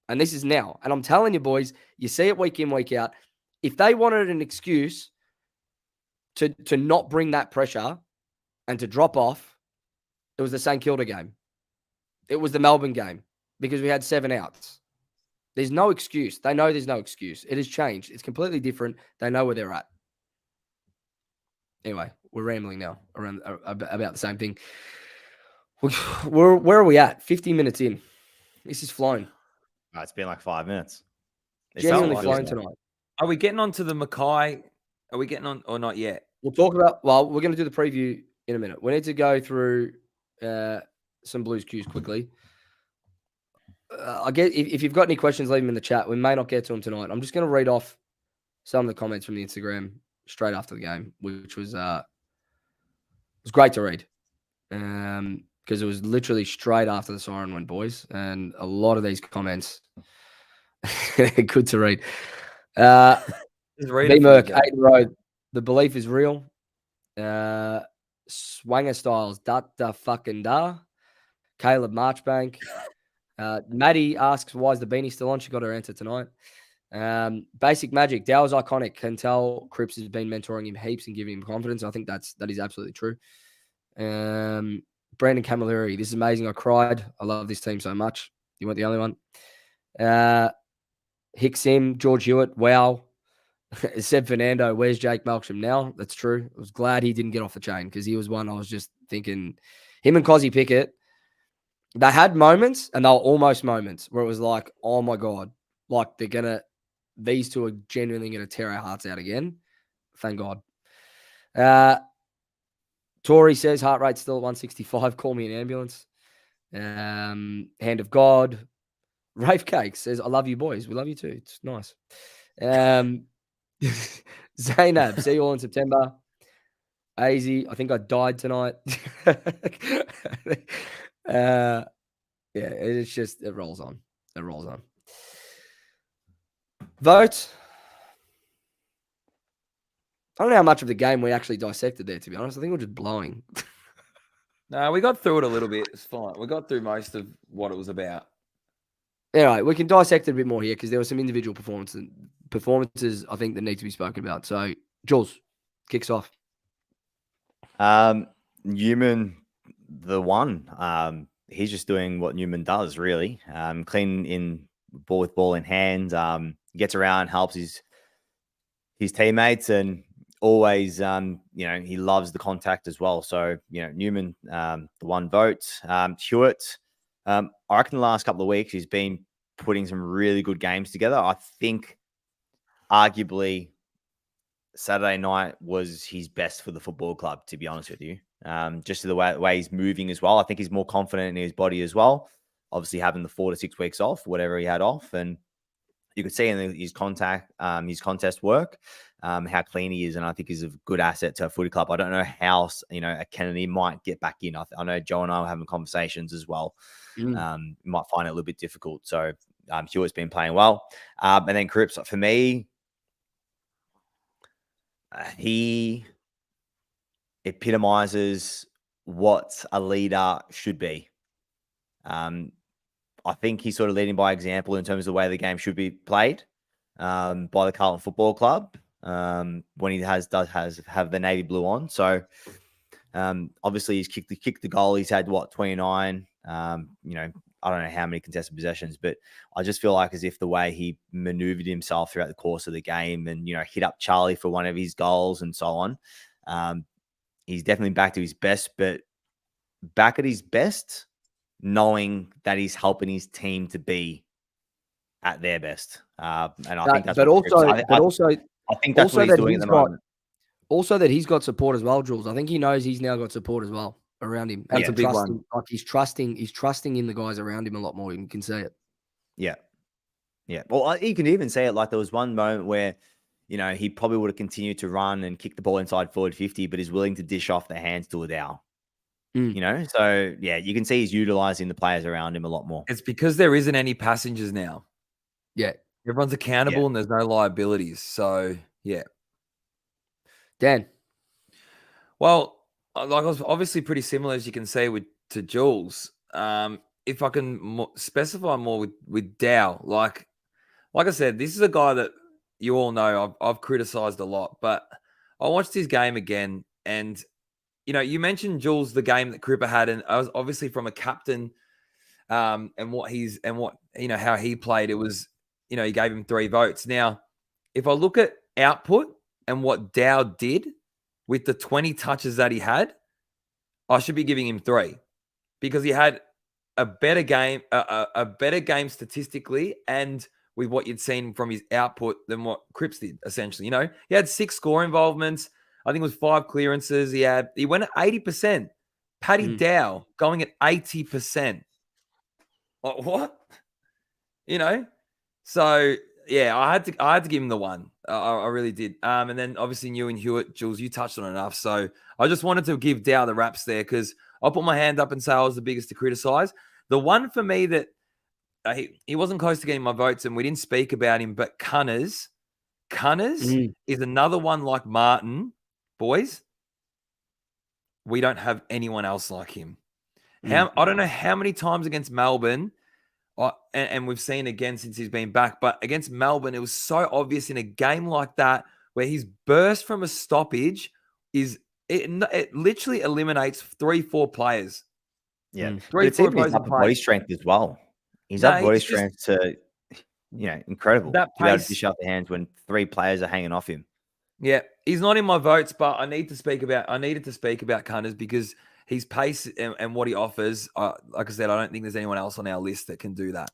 And this is now. And I'm telling you, boys, you see it week in, week out. If they wanted an excuse to not bring that pressure and to drop off, it was the St Kilda game. It was the Melbourne game because we had 7 outs. There's no excuse. They know there's no excuse. It has changed. It's completely different. They know where they're at. Anyway, we're rambling now around about the same thing. Where are we at? 50 minutes in. This is flown. Oh, it's been like 5 minutes. Genuinely flown tonight. Are we getting on to the Mackay? Are we getting on or not yet? We'll talk about, well, we're going to do the preview in a minute. We need to go through some Blues cues quickly. I guess if you've got any questions, leave them in the chat. We may not get to them tonight. I'm just going to read off some of the comments from the Instagram straight after the game, which was great to read because it was literally straight after the siren went, boys. And a lot of these comments, good to read. B-Merc, 8 in a row. The belief is real. Swanger Styles, da fucking da. Caleb Marchbank. Maddie asks, why is the beanie still on? She got her answer tonight. Basic Magic, Dow's iconic. Can tell Cripps has been mentoring him heaps and giving him confidence. I think that is absolutely true. Brandon Camilleri, this is amazing. I cried. I love this team so much. You weren't the only one. Hicksim, George Hewitt, wow. Said Fernando, where's Jake Malcolm now? That's true. I was glad he didn't get off the chain because he was one I was just thinking. Him and Cozzy Pickett, they had moments and they were almost moments where it was like, oh my God, like these two are genuinely going to tear our hearts out again. Thank God. Tori says, heart rate's still at 165. Call me an ambulance. Hand of God. Rafe Cake says, I love you boys. We love you too. It's nice. Zainab, see you all in September. AZ, I think I died tonight. Yeah, it's just, it rolls on. It rolls on. Vote. I don't know how much of the game we actually dissected there, to be honest. I think we're just blowing. No, we got through it a little bit. It's fine. We got through most of what it was about. Anyway, we can dissect it a bit more here because there were some individual performances I think that need to be spoken about. So, Jules, kicks off. Newman, the one. He's just doing what Newman does, really. Clean in ball with ball in hand. Gets around, helps his teammates, and always, he loves the contact as well. So, Newman, the one vote. Hewitt, I reckon the last couple of weeks he's been putting some really good games together. I think arguably Saturday night was his best for the football club, to be honest with you. Just the way he's moving as well. I think he's more confident in his body as well. Obviously having the 4 to 6 weeks off, whatever he had off. And you could see in his contest work, how clean he is. And I think he's a good asset to a footy club. I don't know how, a Kennedy might get back in. I know Joe and I are having conversations as well. Might find it a little bit difficult. So Hewitt's been playing well. And then Cripps, for me, he epitomizes what a leader should be. I think he's sort of leading by example in terms of the way the game should be played by the Carlton Football Club when he does have the navy blue on. So obviously he's kicked the goal. He's had 29. I don't know how many contested possessions, but I just feel like as if the way he maneuvered himself throughout the course of the game and, hit up Charlie for one of his goals and so on. He's definitely back to his best, but back at his best, knowing that he's helping his team to be at their best. And I think that's I think that's what he's doing at the moment. Also that he's got support as well, Jules. I think he knows he's now got support as well around him. That's a big one. Like he's trusting in the guys around him a lot more. You can see it. Yeah. Yeah. Well, you can even say it like there was one moment where, he probably would have continued to run and kick the ball inside forward 50, but is willing to dish off the hands to a Dow. So yeah, you can see he's utilizing the players around him a lot more. It's because there isn't any passengers now. Yeah. Everyone's accountable and there's no liabilities. So yeah. Dan. Well, like I was obviously pretty similar, as you can see, to Jules. If I can specify more with Dow, like I said, this is a guy that you all know I've criticized a lot, but I watched his game again, and you mentioned, Jules, the game that Cripper had, and I was obviously from a captain, and how he played. It was, he gave him 3 votes. Now, if I look at output and what Dow did with the 20 touches that he had, I should be giving him 3 because he had a better game statistically and with what you'd seen from his output than what Cripps did, essentially. He had 6 score involvements. I think it was 5 clearances. He went at 80%. Paddy Dow going at 80%. What? So yeah, I had to give him the 1. I really did. And then obviously New and Hewitt, Jules, you touched on enough. So I just wanted to give Dow the raps there because I'll put my hand up and say I was the biggest to criticize. The one for me that he wasn't close to getting my votes, and we didn't speak about him, but Cunners is another one like Martin. Boys, we don't have anyone else like him. I don't know how many times against Melbourne, and we've seen again since he's been back, but against Melbourne, it was so obvious in a game like that where his burst from a stoppage it literally eliminates 3-4 players. Yeah, 3-4 it's even his opposing upper body players. strength as well. His upper body strength to, incredible. That to be able to pace- dish out the hands when 3 players are hanging off him. Yeah, he's not in my votes, but I needed to speak about Cunners because his pace and what he offers. Like I said, I don't think there's anyone else on our list that can do that.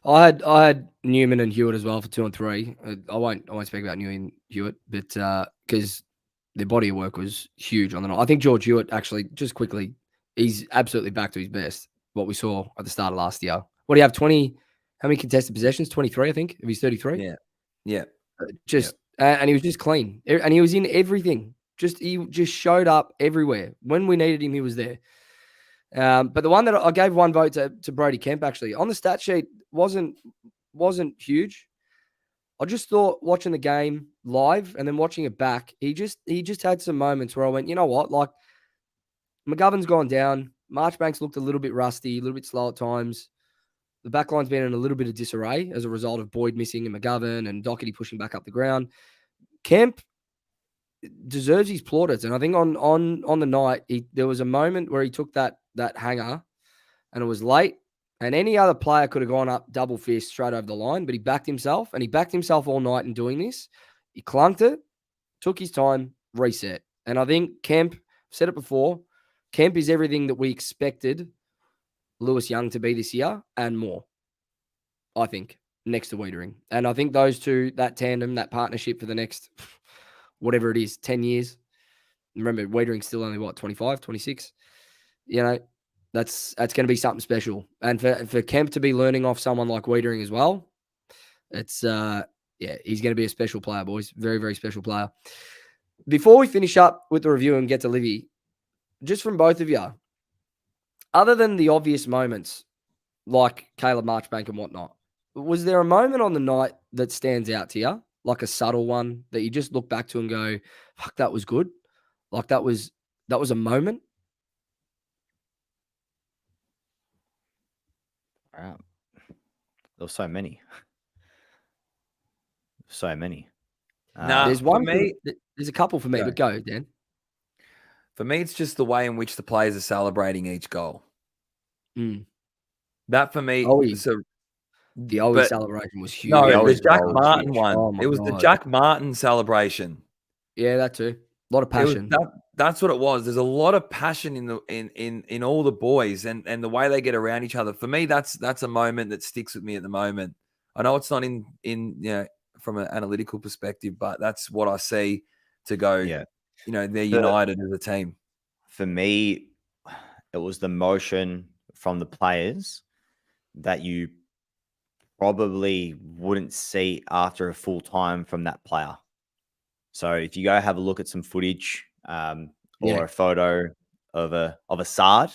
I had Newman and Hewitt as well for 2 and 3. I won't speak about Newman and Hewitt, but because their body of work was huge on the night. I think George Hewitt actually, just quickly, he's absolutely back to his best. What we saw at the start of last year. What do you have? 20? How many contested possessions? 23, I think. If he's 33. Yeah. And he was just clean, and he was in everything. He just showed up everywhere when we needed him. He was there. But the one that I gave 1 vote to Brody Kemp actually on the stat sheet wasn't huge. I just thought watching the game live and then watching it back, he just had some moments where I went, you know what, like McGovern's gone down. Marchbank's looked a little bit rusty, a little bit slow at times. The backline's been in a little bit of disarray as a result of Boyd missing and McGovern and Doherty pushing back up the ground. Kemp deserves his plaudits, and I think on the night there was a moment where he took that hanger, and it was late, and any other player could have gone up double fist straight over the line, but he backed himself, and he backed himself all night in doing this. He clunked it, took his time, reset, and I think Kemp, I've said it before, Kemp is everything that we expected Lewis Young to be this year and more, I think, next to Wiedering. And I think those two, that tandem, that partnership for the next, whatever it is, 10 years. Remember, Wiedering's still only, 25, 26? That's going to be something special. And for Kemp to be learning off someone like Wiedering as well, it's, he's going to be a special player, boys. Very, very special player. Before we finish up with the review and get to Livy, just from both of you, other than the obvious moments like Caleb Marchbank and whatnot, was there a moment on the night that stands out to you, like a subtle one that you just look back to and go, fuck, that was good? Like that was a moment? Wow. There were so many. So many. There's one for me. There's a couple for me, but go, Dan. For me, it's just the way in which the players are celebrating each goal. Mm. That for me, the Owie celebration was huge. No, the Jack Martin one. Oh it was the Jack Martin celebration. Yeah, that too. A lot of passion. That's what it was. There's a lot of passion in all the boys and the way they get around each other. For me, that's a moment that sticks with me at the moment. I know it's not in from an analytical perspective, but that's what I see to go, Yeah. they're united as a team. For me, it was the motion from the players that you probably wouldn't see after a full time from that player. So if you go have a look at some footage or a photo of a Sard,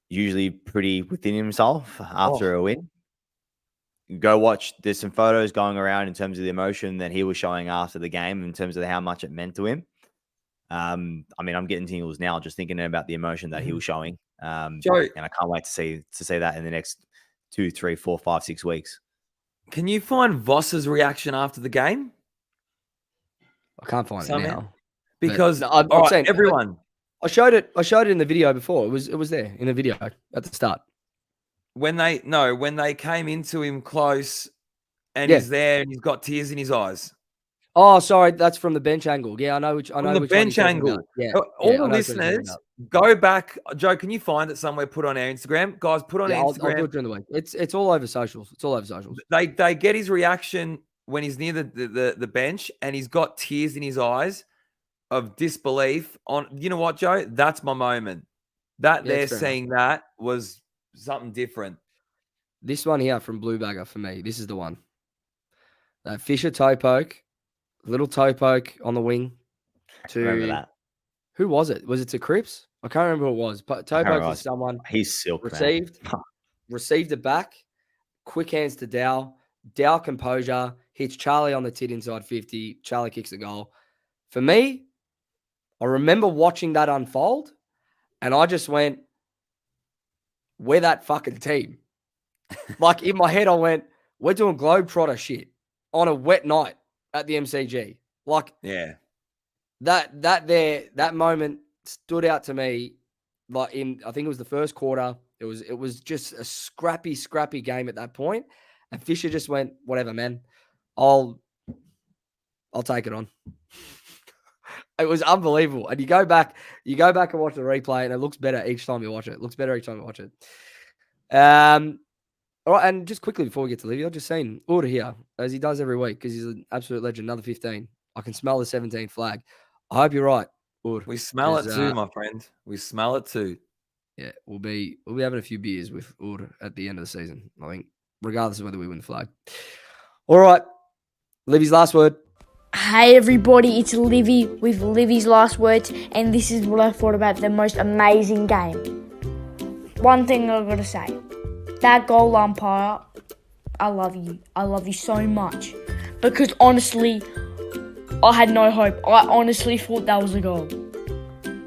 usually pretty within himself after a win. Go watch. There's some photos going around in terms of the emotion that he was showing after the game, in terms of how much it meant to him. I mean, I'm getting tingles now just thinking about the emotion that he was showing. Joe, and I can't wait to see that in the next 2, 3, 4, 5, 6 weeks. can you find Voss's reaction after the game? I can't find it now. Because I'm saying everyone. I showed it in the video before. It was there in the video at the start. When they came into him close and he's there and he's got tears in his eyes. Oh, sorry, that's from the bench angle. Yeah, I know which the bench angle. Yeah, all the listeners, go back. Joe, can you find it somewhere? Put on our Instagram, guys. Put on our Instagram. I'll do it during the week. It's all over socials. It's all over socials. They get his reaction when he's near the bench and he's got tears in his eyes of disbelief. On, you know what, Joe? That's my moment. They're seeing that was something different. This one here from Blue Bagger for me. This is the one. Fisher toe poke, little toe poke on the wing. Remember that? Who was it? Was it to Cripps? I can't remember who it was. But toe poke to someone. He's silk. Received it back. Quick hands to Dow. Dow composure. Hits Charlie on the tit inside 50. Charlie kicks the goal. For me, I remember watching that unfold, and I just went, we're that fucking team. Like, in my head, I went, we're doing Globetrotter shit on a wet night at the MCG. Like, that moment stood out to me. Like, I think it was the first quarter. It was just a scrappy game at that point. And Fisher just went, whatever, man. I'll take it on. It was unbelievable. And you go back and watch the replay, and it looks better each time you watch it. All right, and just quickly before we get to Livy, I've just seen Order here, as he does every week, because he's an absolute legend. Another 15. I can smell the 17 flag. I hope you're right, Order. We smell it too, my friend. We smell it too. Yeah, we'll be having a few beers with Order at the end of the season, I think, regardless of whether we win the flag. All right, Livy's last word. Hey everybody, it's Livy with Livy's last words, and this is what I thought about the most amazing game. One thing I've got to say, that goal umpire, I love you. I love you so much. Because honestly, I had no hope. I honestly thought that was a goal.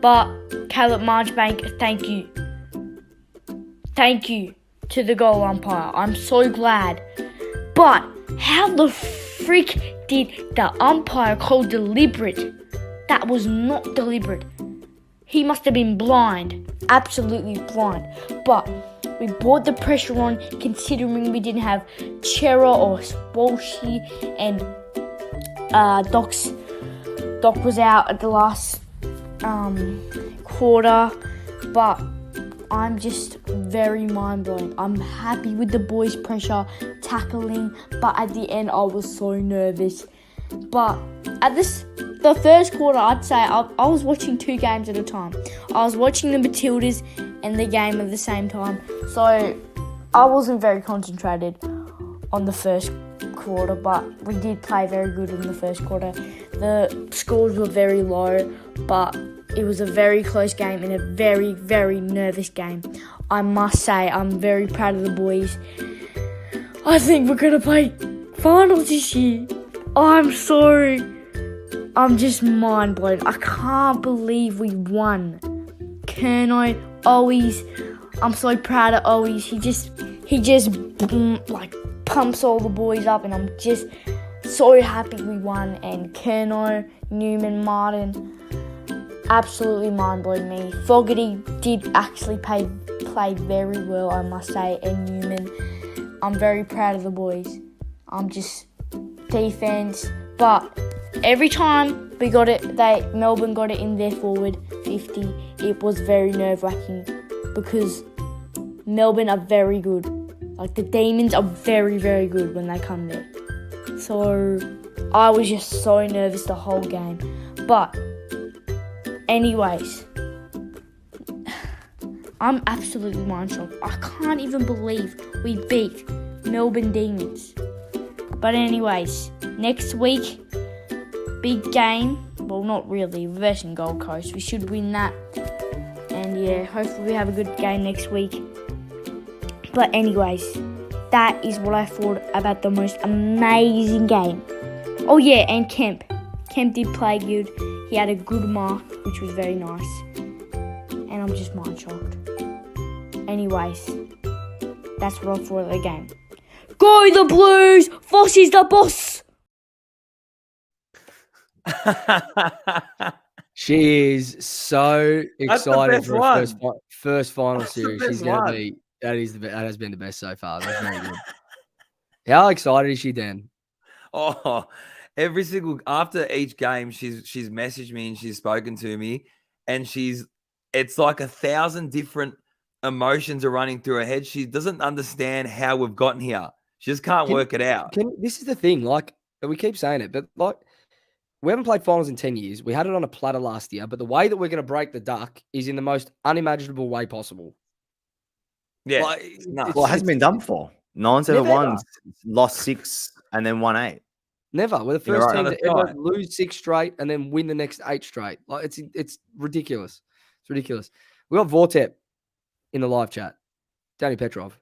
But Caleb Marchbank, thank you. Thank you to the goal umpire. I'm so glad. But how the freak did the umpire call deliberate? That was not deliberate. He must have been blind. Absolutely blind. But we brought the pressure on, considering we didn't have Chera or Walshy, and Doc was out at the last quarter. But I'm just very mind-blown. I'm happy with the boys' pressure, tackling, but at the end I was so nervous. But at the first quarter, I'd say I was watching 2 games at a time. I was watching the Matildas and the game at the same time, so I wasn't very concentrated on the first quarter, but we did play very good in the first quarter. The scores were very low, but it was a very close game and a very, very nervous game. I must say, I'm very proud of the boys. I think we're going to play finals this year. I'm sorry. I'm just mind blown. I can't believe we won. Kerno, always. I'm so proud of always. He just like pumps all the boys up, and I'm just so happy we won. And Kerno, Newman, Martin, absolutely mind-blowing me. Fogarty did actually play very well, I must say, and Newman. I'm very proud of the boys. I'm just defense, but every time we got it, Melbourne got it in their forward 50. It was very nerve-wracking because Melbourne are very good. Like, the Demons are very, very good when they come there. So I was just so nervous the whole game. But anyways, I'm absolutely mind shocked. I can't even believe we beat Melbourne Demons. But anyways, next week, big game. Well, not really. We're versing Gold Coast. We should win that. And yeah, hopefully we have a good game next week. But anyways, that is what I thought about the most amazing game. Oh yeah, and Kemp. Kemp did play good. He had a good mark, which was very nice. And I'm just mind shocked. Anyways, that's what I thought of the game. Go the Blues! Foss is the boss! She is so excited for her first final That's series. She's going to be. That has been the best so far. That's very good. How excited is she, Dan? Oh, every single after each game, she's messaged me and she's spoken to me, and it's like 1,000 different emotions are running through her head. She doesn't understand how we've gotten here. She just can't work it out. This is the thing. Like, we keep saying it, but like, we haven't played finals in 10 years. We had it on a platter last year, but the way that we're going to break the duck is in the most unimaginable way possible. Yeah. Like, Well, it hasn't been done before. No one's ever won, lost 6 and then won 8. Never. We're the first team to ever lose 6 straight and then win the next 8 straight. Like, it's ridiculous. It's ridiculous. We got Vortep in the live chat. Danny Petrov.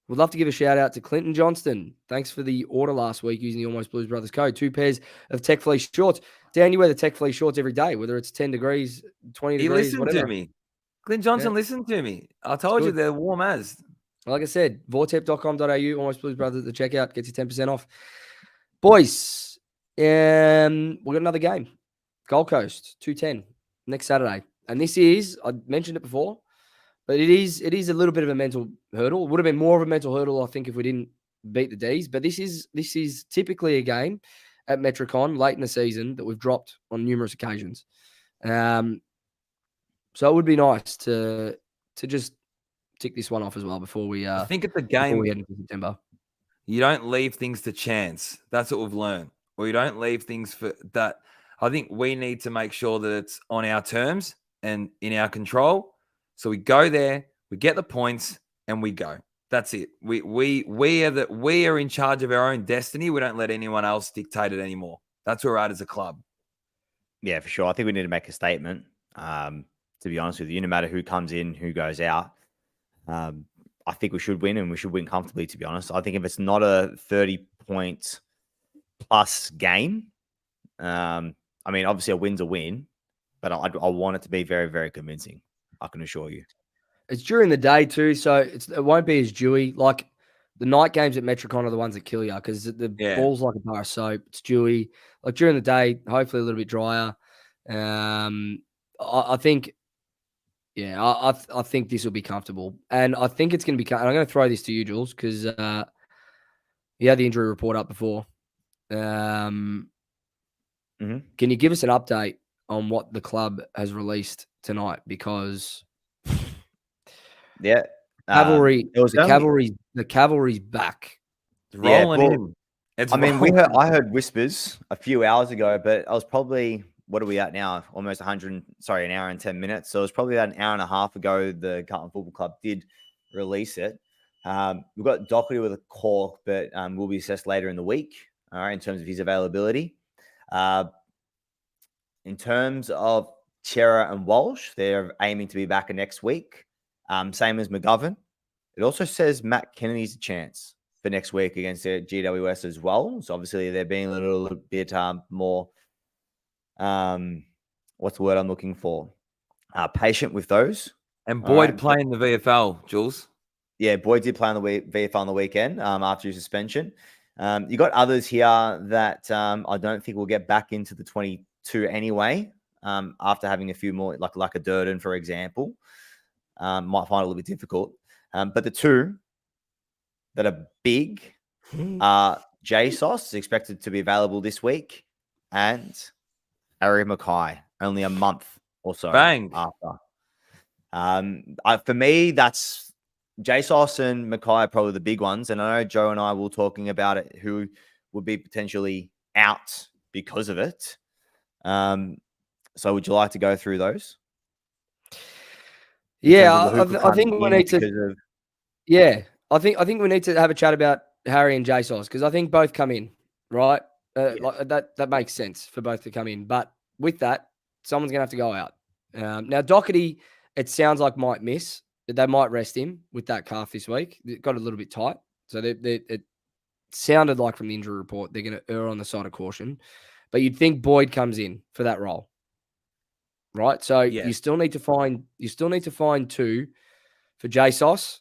Would love to give a shout out to Clinton Johnston. Thanks for the order last week using the Almost Blues Brothers code. 2 pairs of Tech Fleece shorts. Dan, you wear the Tech Fleece shorts every day, whether it's 10 degrees, 20 degrees, He whatever. listened to me. Clint Johnson listened to me. I told you they're warm as. Like I said, vortep.com.au, Almost Blues Brothers at the checkout, gets you 10% off. Boys, we got another game. Gold Coast, 2:10, next Saturday. And this is, I mentioned it before, but it is a little bit of a mental hurdle. It would have been more of a mental hurdle, I think, if we didn't beat the D's. But this is typically a game at Metricon late in the season that we've dropped on numerous occasions. So it would be nice to just tick this one off as well before we. I think at the game we head into September, you don't leave things to chance. That's what we've learned. Or you don't leave things for that. I think we need to make sure that it's on our terms and in our control. So we go there, we get the points, and we go. That's it. We are in charge of our own destiny. We don't let anyone else dictate it anymore. That's where we're at as a club. Yeah, for sure. I think we need to make a statement. To be honest with you, no matter who comes in, who goes out, I think we should win, and we should win comfortably. To be honest, I think if it's not a 30-point plus game, I mean, obviously a win's a win, but I want it to be very, very convincing. I can assure you. It's during the day too, so it won't be as dewy. Like the night games at Metricon are the ones that kill you because the ball's like a bar of soap. It's dewy. Like during the day, hopefully a little bit drier. I think, yeah, I think this will be comfortable, and I think it's going to be. And I'm going to throw this to you, Jules, because you had the injury report up before. Can you give us an update on what the club has released tonight? Because cavalry's back. It's rolling in. I heard whispers a few hours ago, but I was probably, what are we at now? Almost an hour and 10 minutes. So it was probably about an hour and a half ago the Carlton Football Club did release it. We've got Doherty with a cork, but will be assessed later in the week, all right, in terms of his availability. In terms of Chera and Walsh, they're aiming to be back next week. Same as McGovern. It also says Matt Kennedy's a chance for next week against the GWS as well. So obviously they're being a little bit more, what's the word I'm looking for? Patient with those. And Boyd playing the VFL, Jules. Yeah, Boyd did play on the VFL on the weekend after his suspension. You got others here that I don't think will get back into the 22 anyway. After having a few more, like a Durden, for example, might find it a little bit difficult. But the two that are big are JSOS, expected to be available this week, and Ari Mackay, only a month or so after. For me, that's JSOS and Mackay are probably the big ones. And I know Joe and I were talking about it, who would be potentially out because of it. So would you like to go through those? Yeah, I think we need to. Yeah, I think we need to have a chat about Harry and JSOS because I think both come in, right? Like that makes sense for both to come in. But with that, someone's going to have to go out. Now, Doherty, it sounds like might miss. They might rest him with that calf this week. It got a little bit tight. So it sounded like from the injury report, they're going to err on the side of caution. But you'd think Boyd comes in for that role. Right? So you still need to find two for JSOS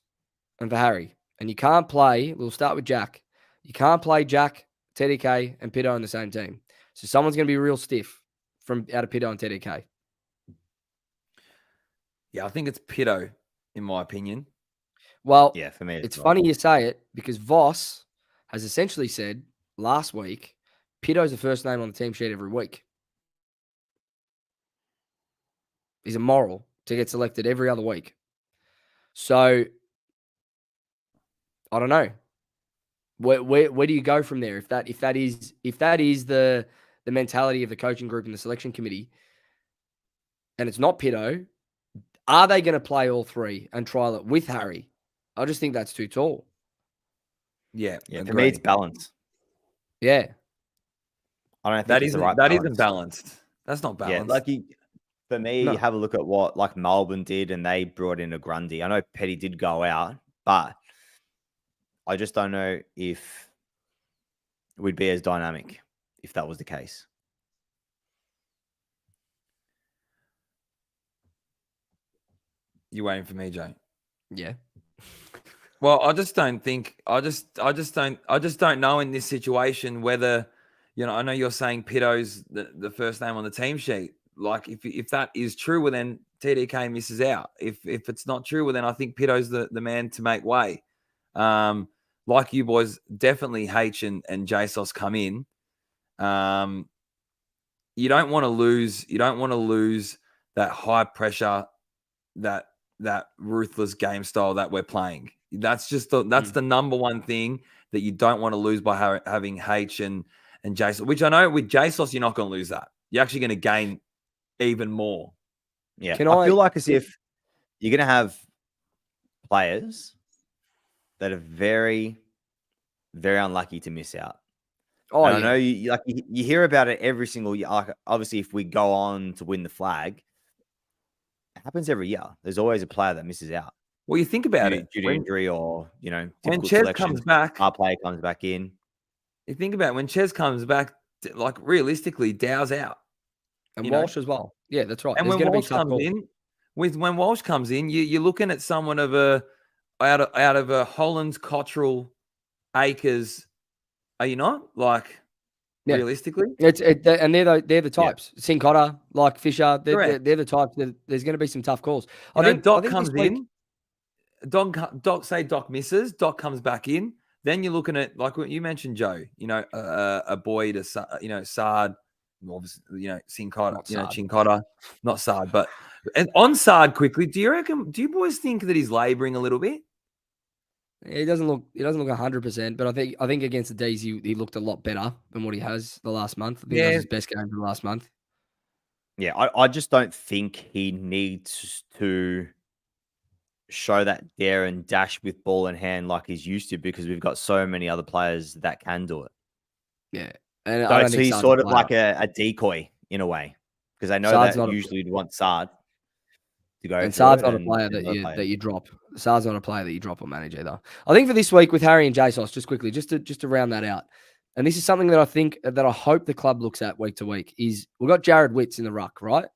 and for Harry. And you can't play, we'll start with Jack. You can't play Jack, TDK, and Pito on the same team. So someone's going to be real stiff from out of Pito and TDK. Yeah, I think it's Pito, in my opinion. Well, yeah, for me, it's funny you say it because Voss has essentially said last week, Pito's the first name on the team sheet every week. He's a moral to get selected every other week. So I don't know. Where do you go from there? If that is the mentality of the coaching group and the selection committee, and it's not Pito, are they going to play all three and trial it with Harry? I just think that's too tall. Yeah. For me, it's balance. Yeah, I don't think that it's isn't the right that balance. isn't balanced. That's not balanced. Yeah, for me, you have a look at what like Melbourne did, and they brought in a Grundy. I know Petty did go out, but I just don't know if it would be as dynamic if that was the case. You waiting for me, Joe? Yeah. Well, I just don't know in this situation whether, I know you're saying Pito's the first name on the team sheet. Like if that is true, well then TDK misses out. If it's not true, well then I think Pito's the man to make way. Like you boys, definitely H and JSOS come in. You don't want to lose. You don't want to lose that high pressure, that ruthless game style that we're playing. That's just the number one thing that you don't want to lose by having H and JSOS. Which I know with JSOS you're not going to lose that. You're actually going to gain even more. Yeah, I feel like as if you're going to have players that are very, very unlucky to miss out. Oh, and I know you hear about it every single year. Like, obviously, if we go on to win the flag, it happens every year. There's always a player that misses out. Well, you think about it due to injury or when Ches comes back, our player comes back in. You think about it, when Ches comes back, like realistically, Dow's out. And Walsh as well. Yeah, that's right. And when Walsh comes in, you're looking at someone out of a Hollands, Cottrell, Akers. Are you not? Like, realistically? And they're the types. Yeah. Sincotta, like Fisher, they're the types. There's going to be some tough calls. I think Doc comes in. Doc say Doc misses. Doc comes back in. Then you're looking at, like what you mentioned, Joe, a Boyd, Sard, obviously, Sincotta, Chincotta, not Sard, but and on Sard quickly, do you boys think that he's labouring a little bit? He doesn't look 100%, but I think against the D's he looked a lot better than what he has the last month. I think that was his best game for the last month. Yeah, I just don't think he needs to show that dare and dash with ball in hand like he's used to, because we've got so many other players that can do it. Yeah. And so he's sort of like a decoy in a way, because I know Sard's that usually you'd want Sard to go. And Sard's not a player that you drop. Sard's not a player that you drop or manage either. I think for this week with Harry and JSOS, just quickly, just to round that out, and this is something that I hope the club looks at week to week, is we've got Jared Witts in the ruck, right?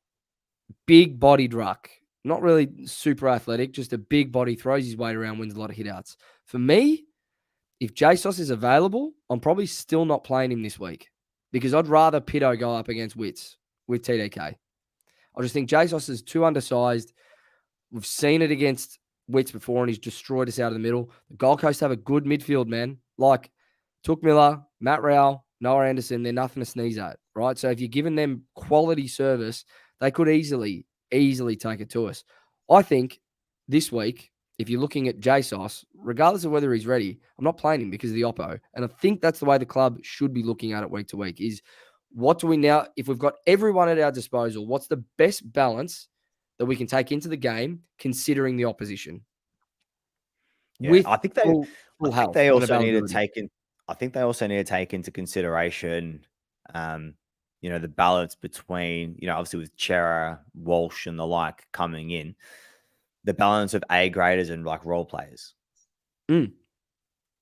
Big bodied ruck. Not really super athletic, just a big body, throws his weight around, wins a lot of hitouts. For me, if JSOS is available, I'm probably still not playing him this week, because I'd rather Pito go up against Witts with TDK. I just think JSOS is too undersized. We've seen it against Witts before, and he's destroyed us out of the middle. The Gold Coast have a good midfield, man. Like Took Miller, Matt Rowell, Noah Anderson, they're nothing to sneeze at, right? So if you're giving them quality service, they could easily take it to us. I think this week, if you're looking at JSOS, regardless of whether he's ready, I'm not playing him because of the oppo. And I think that's the way the club should be looking at it week to week is what do we now, if we've got everyone at our disposal, what's the best balance that we can take into the game considering the opposition? Yeah, With I think full health they and also need to availability. take into consideration, the balance between, obviously with Chera, Walsh, and the like coming in, the balance of A graders and like role players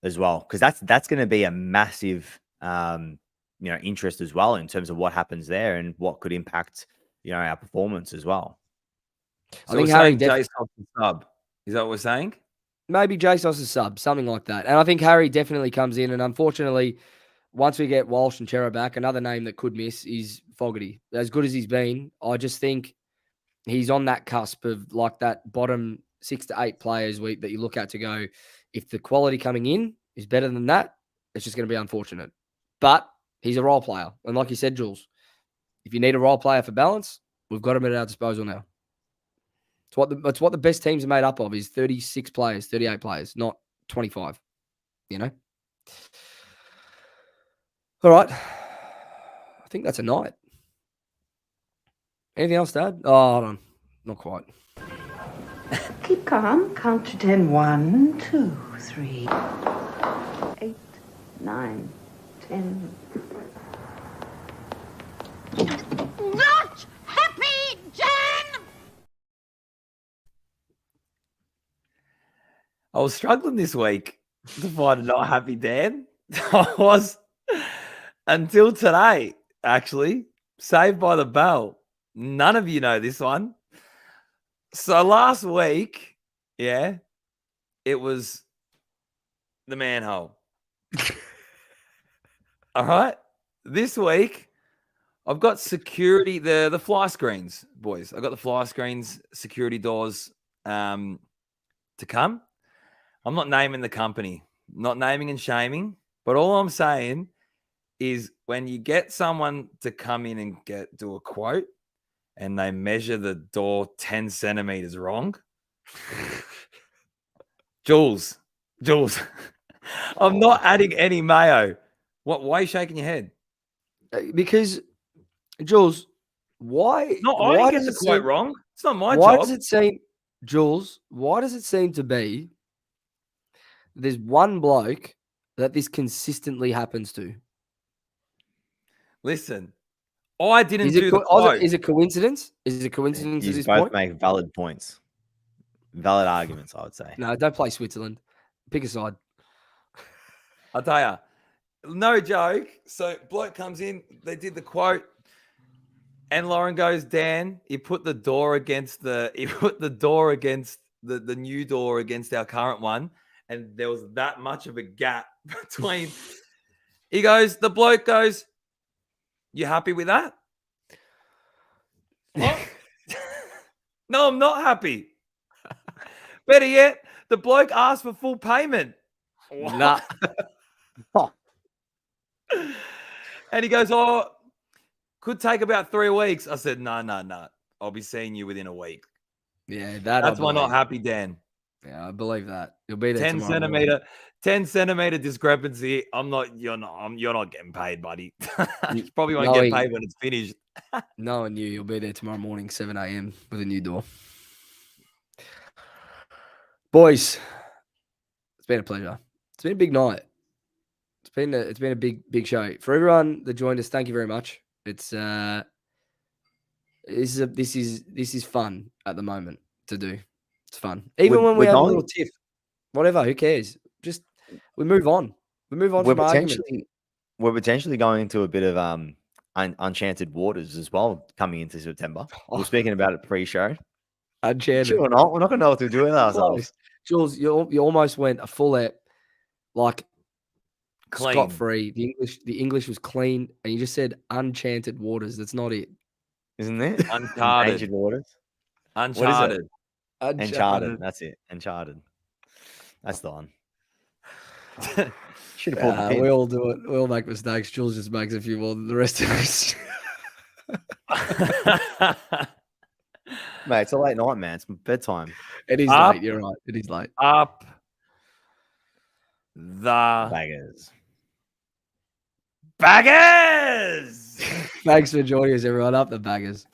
as well, because that's going to be a massive, interest as well in terms of what happens there and what could impact, our performance as well. So I think Harry JSOS sub. Is that what we're saying? Maybe JSOS is sub, something like that. And I think Harry definitely comes in. And unfortunately, once we get Walsh and Chera back, another name that could miss is Fogarty. As good as he's been, I just think he's on that cusp of like that bottom 6 to 8 players that you look at to go, if the quality coming in is better than that, it's just going to be unfortunate. But he's a role player. And like you said, Jules, if you need a role player for balance, we've got him at our disposal now. It's what the best teams are made up of is 36 players, 38 players, not 25, All right. I think that's a night. Anything else, Dad? Oh, hold on. Not quite. Keep calm. Count to 10. 1, 2, 3, 8, 9, 10. Not happy, Jen! I was struggling this week to find a not happy Dan. I was until today, actually. Saved by the bell. None of you know this one. So last week, it was the manhole. All right. This week, I've got security, the fly screens, boys. I've got the fly screens, security doors to come. I'm not naming the company, not naming and shaming, but all I'm saying is when you get someone to come in and do a quote and they measure the door 10 centimeters wrong, Jules, I'm not adding any mayo. Why are you shaking your head? Because, Jules, why? No, I didn't get the quote wrong. It's not my job. Why does it seem, Jules, why does it seem to be there's one bloke that this consistently happens to? Listen, I didn't do the quote. Is it coincidence? Is it coincidence at You this both point? make valid points. Valid arguments, I would say. No, don't play Switzerland. Pick a side. I'll tell you, no joke. So bloke comes in, they did the quote, and Lauren goes, Dan, you put the door against the new door against our current one, and there was that much of a gap between. The bloke goes, you happy with that? No, I'm not happy. Better yet, the bloke asked for full payment. Nah. And he goes, could take about 3 weeks. I said, no. I'll be seeing you within a week. Yeah, that's why not happy, Dan. Yeah, I believe that. You'll be there 10 centimeter discrepancy. You're not getting paid, buddy. You probably won't get paid when it's finished. Knowing you'll be there tomorrow morning, 7 a.m. with a new door. Boys, it's been a pleasure. It's been a big night. It's been a big show. For everyone that joined us, thank you very much. It's this is fun at the moment to do. It's fun. Even when we have a little tiff, whatever, who cares? Just we move on. We move on from arguments. We're potentially going into a bit of unchanted waters as well coming into September. We're speaking about it pre-show. Unchanted. Sure or not, we're not going to know what to do with ourselves. Jules, you almost went a full like clean. Scot-free. The English was clean, and you just said unchanted waters. That's not it. Isn't it? Uncharted. Ancient waters. Uncharted. Uncharted. That's it. Uncharted. That's the one. Should have pulled the pin. We all do it. We all make mistakes. Jules just makes a few more than the rest of us. Mate, it's a late night, man. It's bedtime. It is Up. late. You're right. It is late. Up the Baggers. baggers. Thanks for joining us, everyone. Up the baggers.